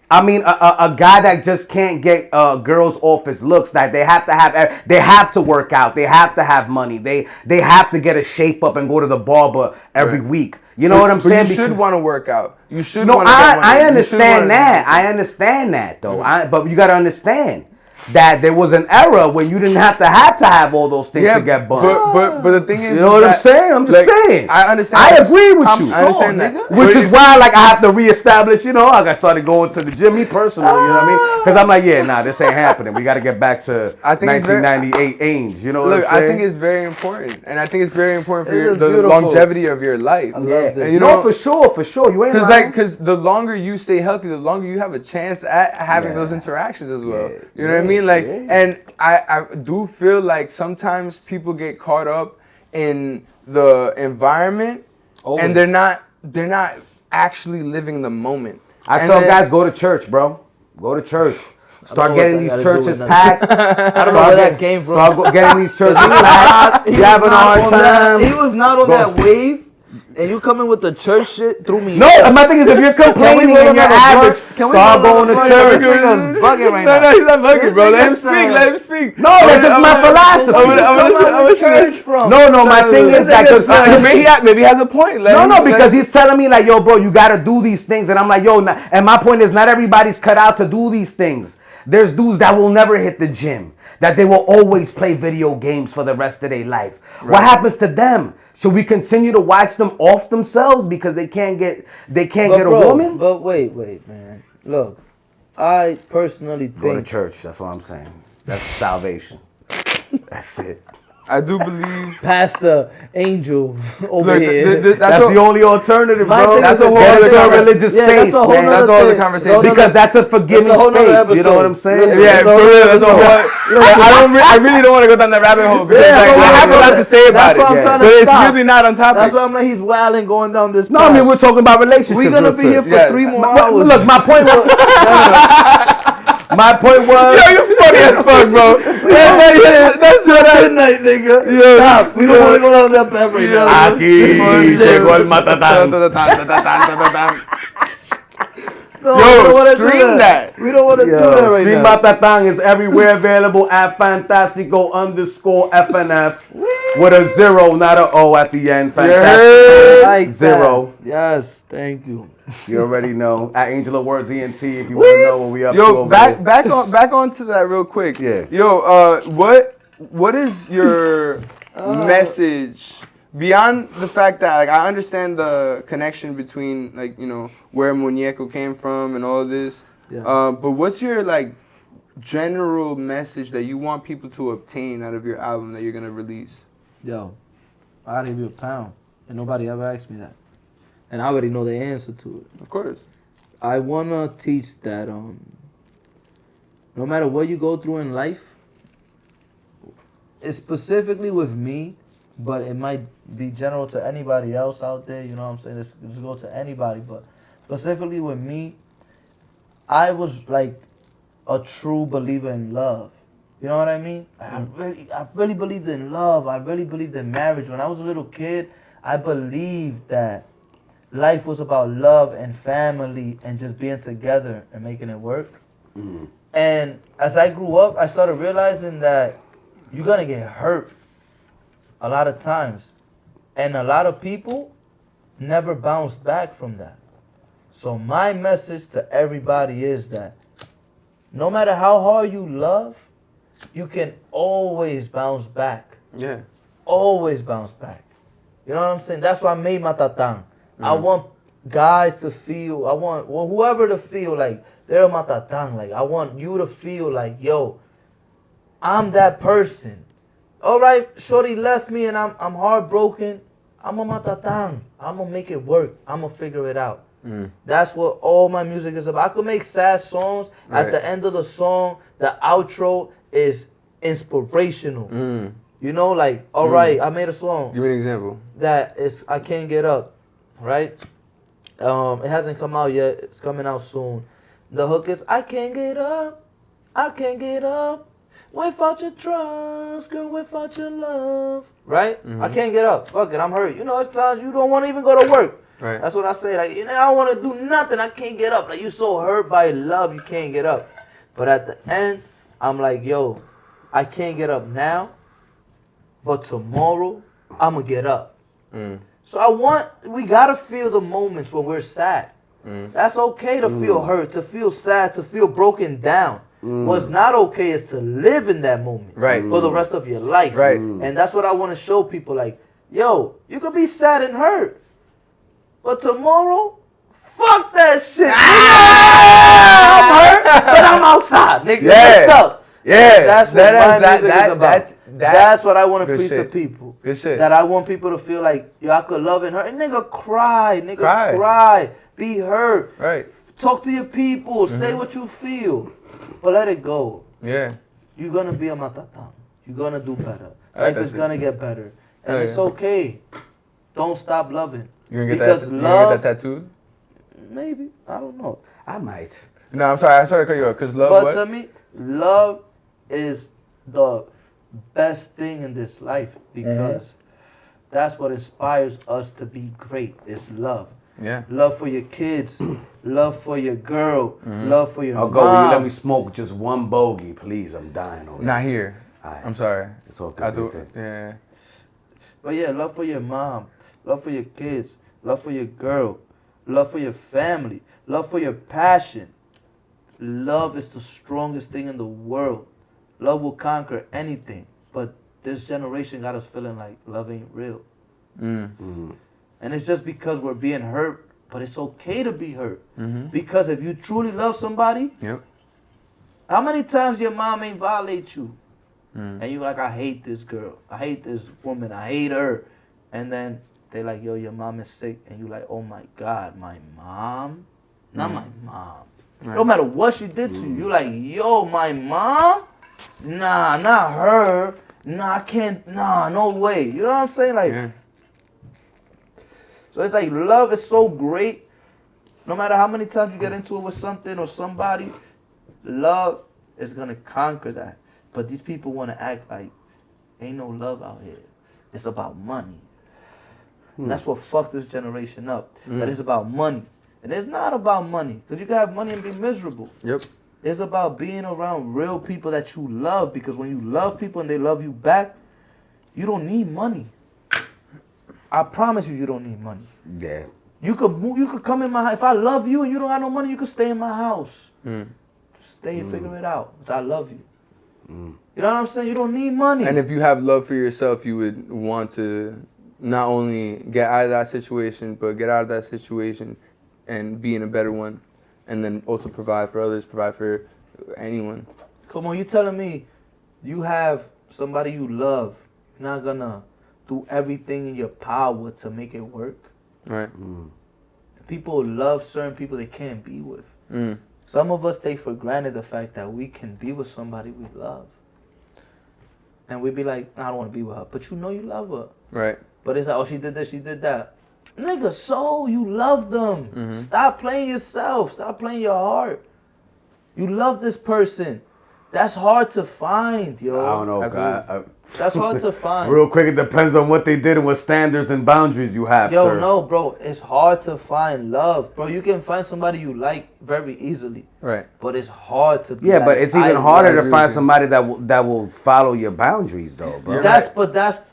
I mean, a guy that just can't get girls off his looks. That they have to work out. They have to have money. They have to get a shape up and go to the barber every week. You know what I'm saying?
But you should want to work out. You should.
No,
want to get money.
I
You should
understand
wanna
that.
do
I understand that though. But you gotta understand that there was an era when you didn't have to have all those things to get buns.
But the thing is,
You know what I'm saying? I'm just saying.
I understand.
I agree with you.
I understand that.
Which is why, like, I have to reestablish, you know, like I started going to the gym, me personally, you know what I mean? Because I'm like, yeah, nah, this ain't happening. We got to get back to 1998 Ainge, you know what I'm saying?
I think it's very important. And I think it's very important for
It is
the
beautiful.
longevity of your life.
Yeah,
And you
no,
know,
for sure. You ain't lying.
because the longer you stay healthy, the longer you have a chance at having those interactions as well.
Yeah.
You know what I mean? Like,
Yeah.
and I do feel like sometimes people get caught up in the environment and they're not actually living the moment.
I tell guys, go to church, bro. Go to church. Start getting these churches packed.
I don't know where that came from.
Start getting these churches packed. You having a hard time.
He was not on that wave, and you coming with the church shit threw me.
No, my thing is, if you're complaining and you're average, start going to church.
This nigga's bugging right now.
No, he's not bugging, bro. Let him
This
speak.
nigga
Let him speak.
No, that's just my philosophy. No, my thing is that
maybe he has a point.
Because he's telling me like, yo, bro, you got to do these things, and I'm like, yo, and my point is, not everybody's cut out to do these things. There's dudes that will never hit the gym, that they will always play video games for the rest of their life. Right. What happens to them? Should we continue to watch them off themselves because they can't get a woman?
But wait, man. Look, I personally think
Go to church. That's what I'm saying. That's salvation. That's it.
I do believe
Pastor Angel over here.
That's the only alternative, bro.
That's a whole other
religious space, man.
That's all the conversation.
Because that's a forgiving space. You know what I'm saying?
Yeah, for real. That's a whole. I really don't want to go down that rabbit hole because I have a lot to say about it.
That's what I'm trying to
But it's
stop.
really not on topic.
That's why I'm like, he's wilding going down this path.
No, I mean, we're talking about relationships.
We're going to be here for 3 more hours.
Look, my point was... My point was...
Yo, you funny as fuck, bro.
That's good night, nigga.
Yo,
stop. We don't want to go down that path right now.
Aquí llegó el matatán.
No, we don't wanna do
stream that.
We don't want to do that right
Stream
now.
Matatang is everywhere available at Fantastico_FNF with a 0, not a O at the end. Fantastico
Like
0.
that. Yes, thank you.
You already know. At Angel of Words ENT if you want to know what we up to.
Yo,
over
back onto that real quick.
Yeah.
Yo, what is your message beyond the fact that, like, I understand the connection between, like, you know, where Muñeco came from and all of this.
Yeah.
But what's your, like, general message that you want people to obtain out of your album that you're gonna release?
Yo, I gotta give you a pound, and nobody ever asked me that, and I already know the answer to it.
Of course.
I wanna teach that no matter what you go through in life, it's specifically with me, but it might be general to anybody else out there. You know what I'm saying? This go to anybody, but specifically with me, I was like a true believer in love. You know what I mean? I really believed in love. I really believed in marriage. When I was a little kid, I believed that life was about love and family and just being together and making it work.
Mm-hmm.
And as I grew up, I started realizing that you're gonna get hurt a lot of times. And a lot of people never bounce back from that. So my message to everybody is that no matter how hard you love, you can always bounce back.
Yeah.
Always bounce back. You know what I'm saying? That's why I made Matatang. I want guys to feel, whoever to feel like they're a Matatang. Like, I want you to feel like, yo, I'm that person. All right, shorty left me and I'm heartbroken. I'm a Matatang. I'm going to make it work. I'm going to figure it out. That's what all my music is about. I could make sad songs.
Right.
At the end of the song, the outro is inspirational. You know, like, all right, I made a song
Give me an example.
that is I Can't Get Up, right? It hasn't come out yet. It's coming out soon. The hook is I can't get up, I can't get up without your trust, girl, without your love, right? I can't get up. Fuck it, I'm hurt. You know, it's times you don't want to even go to work.
Right.
That's what I say. Like, you know, I don't want to do nothing. I can't get up. Like, you so hurt by love, you can't get up. But at the end, I'm like, yo, I can't get up now, but tomorrow, I'm going to get up. So we got to feel the moments when we're sad. That's okay to feel hurt, to feel sad, to feel broken down. What's not okay is to live in that moment for the rest of your life.
Right.
And that's what I want to show people. Like, yo, you could be sad and hurt, but tomorrow, fuck that shit. I'm hurt, but I'm outside, nigga.
Yeah.
What's up?
Yeah.
That's what my music is about.
That's
That's what I want to
good
preach to
shit.
people.
Good shit.
That I want people to feel like, yo, I could love and hurt. And nigga, cry. Nigga,
Cry.
cry. Be hurt.
Right.
Talk to your people. Say what you feel. But let it go.
Yeah.
You're going to be a Matatang. You're going to do better.
I like
Life
that
is
shit.
going to get better. And
Hell
it's
yeah.
okay. Don't stop loving.
You gonna get
Because
that? You
love,
gonna get that tattooed?
maybe. I don't know.
I might.
No, I'm sorry. To cut you off. Cause love.
But
What?
to me, love is the best thing in this life because that's what inspires us to be great. Is love.
Yeah.
Love for your kids, love for your girl, love for your
I'll
mom.
go. Will you let me smoke just one bogey, please? I'm dying over
Not here.
Alright.
I'm sorry.
It's okay.
I do.
It's okay.
Yeah.
But yeah, love for your mom, love for your kids, love for your girl, love for your family, love for your passion. Love is the strongest thing in the world. Love will conquer anything. But this generation got us feeling like love ain't real. And it's just because we're being hurt, but it's okay to be hurt. Because if you truly love somebody,
Yep.
how many times your mom ain't violate you? And you like, I hate this girl. I hate this woman. I hate her. And then they like, yo, your mom is sick. And you like, oh my God, my mom? Not my mom. No matter what she did to you, you like, yo, my mom? Nah, not her. Nah, I can't. Nah, no way. You know what I'm saying? Like,
Yeah.
so it's like love is so great. No matter how many times you get into it with something or somebody, love is going to conquer that. But these people want to act like ain't no love out here. It's about money. And that's what fucked this generation up. That it's about money. And it's not about money, because you can have money and be miserable.
Yep.
It's about being around real people that you love, because when you love people and they love you back, you don't need money. I promise you, you don't need money.
Yeah.
You could come in my house. If I love you and you don't have no money, you could stay in my house. Stay and figure it out, because I love you. You know what I'm saying? You don't need money.
And if you have love for yourself, you would want to not only get out of that situation, but get out of that situation and be in a better one. And then also provide for others, provide for anyone.
Come on, you telling me you have somebody you love, you're not gonna do everything in your power to make it work?
Right.
People love certain people they can't be with. Some of us take for granted the fact that we can be with somebody we love. And we be like, I don't want to be with her. But you know you love her.
Right.
But it's like, oh, she did this, she did that. Nigga, so you love them. Stop playing yourself. Stop playing your heart. You love this person. That's hard to find, yo.
I don't know, God.
That's hard to find.
Real quick, it depends on what they did and what standards and boundaries you have,
Yo,
sir.
no, bro. It's hard to find love, bro. You can find somebody you like very easily.
Right.
But it's hard to be
Yeah,
like,
but it's even
I
harder
love
to
you.
find somebody that will follow your boundaries, though, bro.
That's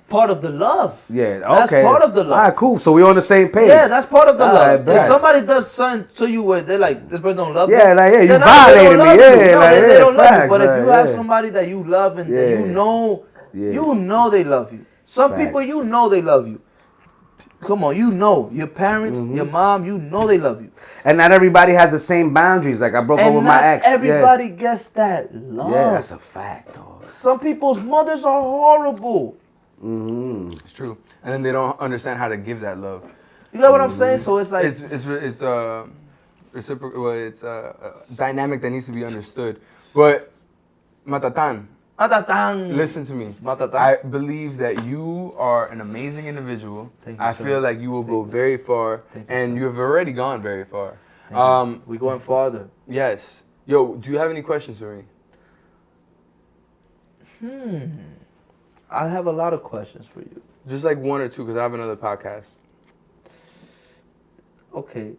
part of the love.
Yeah, okay.
That's part of the love.
All right, cool. So we on the same page.
Yeah, that's part of the
All
love.
right,
If
bet.
somebody does something to you where they're like, this person don't love
Yeah,
you.
like, yeah, you
then
violated
they don't
me.
love you.
Yeah,
No,
like,
they
yeah,
don't love you.
facts,
But if you
like,
have
yeah.
somebody that you love and that
Yeah.
you know they love you. Some
Facts.
people, you know they love you. Come on, you know. Your parents, your mom, you know they love you.
And not everybody has the same boundaries. Like, I broke up
And
with
not
my ex.
everybody gets that love.
Yeah, that's a fact, dog.
Some people's mothers are horrible.
It's true. And then they don't understand how to give that love.
You get what I'm saying? So it's like,
It's reciprocal. Well, it's a dynamic that needs to be understood. But Matatan,
Matatang.
listen to me.
Matatan.
I believe that you are an amazing individual.
Thank you,
I
sir.
feel like you will go very far,
Thank you,
and
sir.
you have already gone very far.
We going farther.
Yes. Yo, do you have any questions for me?
I have a lot of questions for you.
Just like one or two, because I have another podcast.
Okay.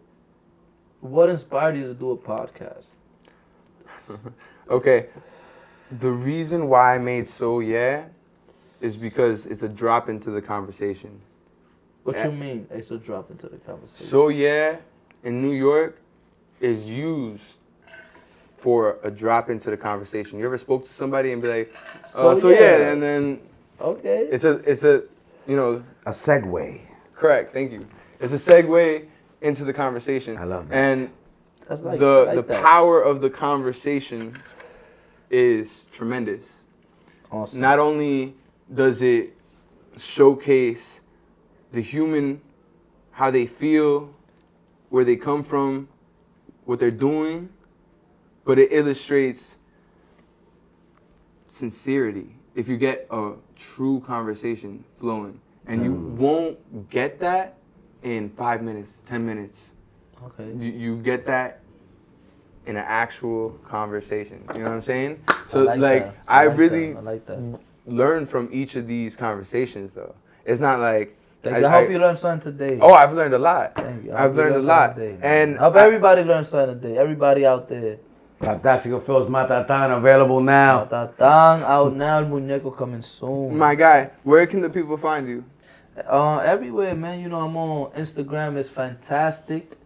What inspired you to do a podcast?
Okay. The reason why I made So Yeah is because it's a drop into the conversation.
What you mean? It's a drop into the conversation.
So Yeah in New York is used for a drop into the conversation. You ever spoke to somebody and be like,
So
yeah,
yeah.
and then
Okay.
it's a you know,
A segue.
correct, thank you. It's a segue into the conversation.
I love that.
And
That's like
the
that.
power of the conversation is tremendous.
Awesome.
Not only does it showcase the human, how they feel, where they come from, what they're doing, but it illustrates sincerity. If you get a true conversation flowing, and you won't get that in 5 minutes, 10 minutes.
Okay.
You get that in an actual conversation. You know what I'm saying? So
like that.
I
like
really
that. I like that.
learn from each of these conversations though. It's not like
I hope you learned something today.
Oh, I've learned a lot.
Thank you. I
I've
hope you
learned a
learned
lot.
something today,
And
I hope everybody learned something today. Everybody out there.
Fantastico Films Matatan available now.
Matatang out now. El Muñeco coming soon.
my guy, where can the people find you?
Everywhere, man. You know, I'm on Instagram. It's fantastic.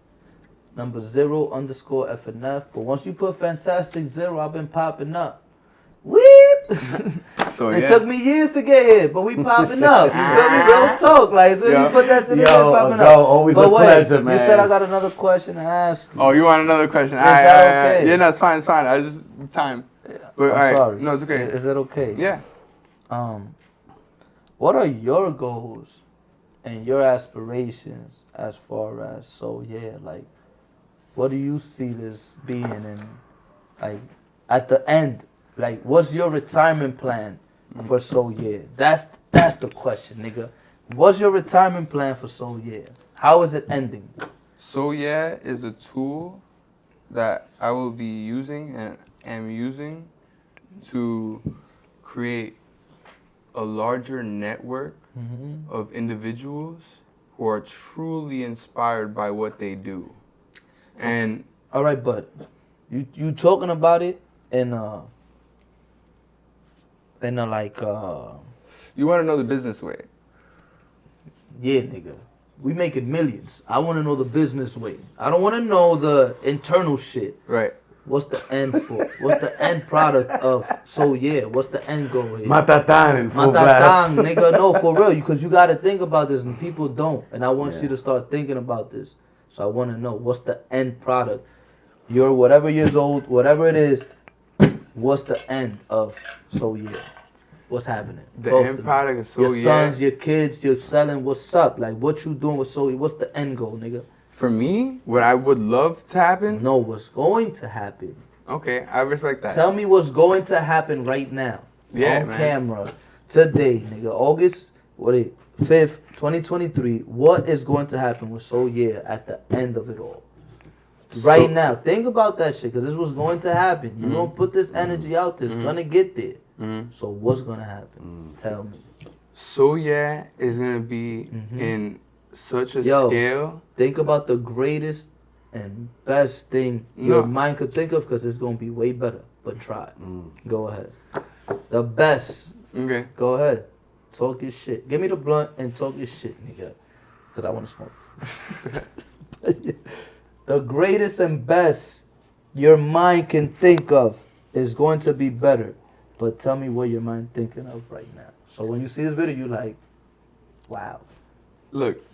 __FNF. But once you put fantastic 0, I've been popping up. Weep.
So
It took me years to get here, but we popping up. You feel me? Real talk. Like, so
Yeah.
you put that to the
Yo,
popping
go.
up.
Always
But
a pleasure, man.
You said I got another question to ask you.
Oh, you want another question?
Is that okay?
Yeah, no, it's fine, it's fine. I just time. But
I'm
all right.
sorry.
No, it's okay.
Is it okay?
Yeah.
What are your goals and your aspirations as far as So Yeah? Like, what do you see this being in, like, at the end? Like, what's your retirement plan for So Yeah? That's the question, nigga. What's your retirement plan for So Yeah? How is it ending?
So Yeah is a tool that I will be using and am using to create a larger network of individuals who are truly inspired by what they do. And
all right, but you talking about it in like
you want to know the business way.
yeah, nigga. We making millions. I want to know the business way. I don't want to know the internal shit.
Right.
What's the end for? What's the end product of? So yeah, what's the end goal here?
Matatan in full blast.
Matatan, nigga. No, for real. Because you got to think about this, and people don't. And I want you to start thinking about this. So I want to know what's the end product. You're whatever years old, whatever it is. What's the end of? So yeah. What's happening?
The
Talk
end
to me.
product is so
your
yeah.
sons, your kids, you're selling. What's up? Like what you doing with so? What's the end goal, nigga?
For me, what I would love to happen.
No, what's going to happen?
Okay, I respect that.
Tell me what's going to happen right now.
Yeah,
on
man.
camera today, nigga. August 5th, 2023. What is going to happen with So Yeah at the end of it all? Right now, think about that shit, because this was going to happen. You're going to put this energy out there. It's going to get there. So what's going to happen? Tell me.
So Yeah is going to be in such a scale.
Think about the greatest and best thing your mind could think of, because it's going to be way better. But try it. Go ahead. The best.
Okay.
Go ahead. Talk your shit. Give me the blunt and talk your shit, nigga. Because I want to smoke. The greatest and best your mind can think of is going to be better. But tell me what your mind thinking of right now. So when you see this video, you like, wow.
Look,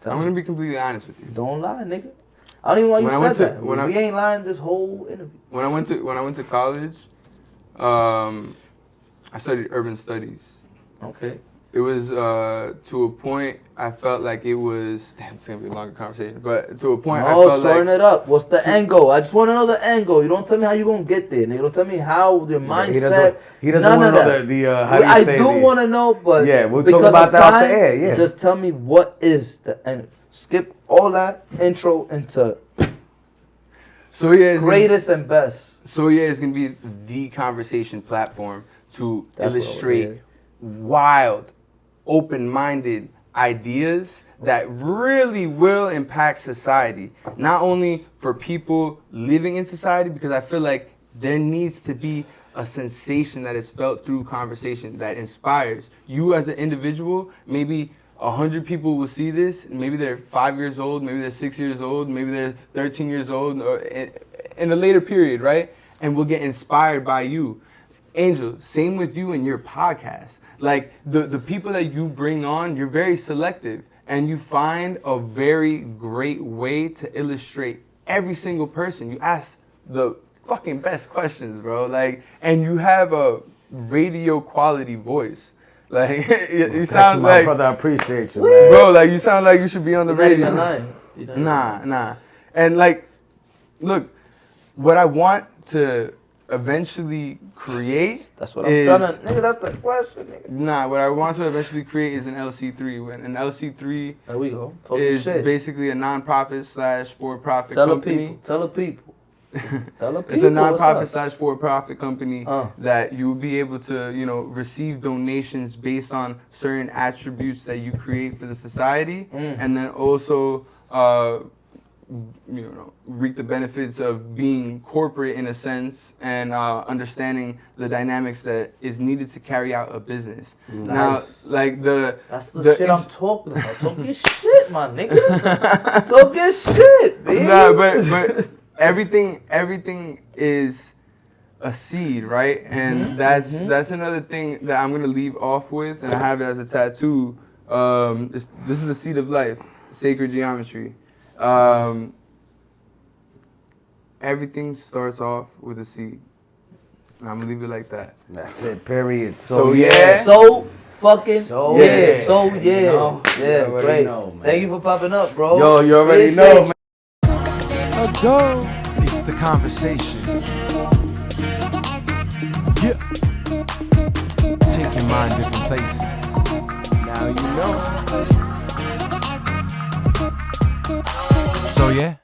I'm going to be completely honest with you.
Don't lie, nigga. I don't even want you to say that. We ain't lying this whole interview.
When I went to college, I studied urban studies.
Okay.
It was to a point I felt like it was. Damn, it's gonna be a longer conversation. But to a point, I felt
sorting
like
it up. What's the end goal? I just want to know the end goal. You don't tell me how you gonna get there, nigga. Don't tell me how your mindset.
He doesn't want to know the how do you say
I do want to know, but
yeah, we'll talk about that off the air. Yeah.
Just tell me what is the end. Skip all that intro into.
So yeah,
greatest and best.
So yeah, it's gonna be the conversation platform to illustrate wild, open-minded ideas that really will impact society. Not only for people living in society, because I feel like there needs to be a sensation that is felt through conversation that inspires you as an individual. Maybe 100 people will see this. Maybe they're 5 years old, maybe they're 6 years old, maybe they're 13 years old, or in a later period, right? And will get inspired by you. Angel, same with you and your podcast. Like the people that you bring on, you're very selective, and you find a very great way to illustrate every single person. You ask the fucking best questions, bro. Like, and you have a radio quality voice. Like you sound
my
like,
brother, I appreciate you, man.
bro. Like you sound like you should be on the radio.
Nah.
And like, look, what I want to eventually create.
That's what I'm trying to. Nigga, that's the question, nigga.
Nah, what I want to eventually create is an LC3. When an LC3
there we go.
is basically a non-profit / for-profit company.
Tell the people.
It's a non-profit / for-profit company that you will be able to, receive donations based on certain attributes that you create for the society, and then also, reap the benefits of being corporate in a sense and understanding the dynamics that is needed to carry out a business.
Nice.
Now, like
that's the shit I'm talking about. Talk your shit, my nigga. Talk your shit, baby.
Nah, but everything is a seed, right? And that's another thing that I'm gonna leave off with, and I have it as a tattoo. This is the seed of life, sacred geometry. Everything starts off with a seed. And I'm gonna leave it like that.
That's it, period.
So yeah.
So fucking
so
yeah.
yeah.
So yeah.
You know,
yeah,
you
great.
know,
Thank you for popping up, bro.
Yo, you already know, man.
It's the conversation. Yeah. Take your mind different places. Now you know. So yeah.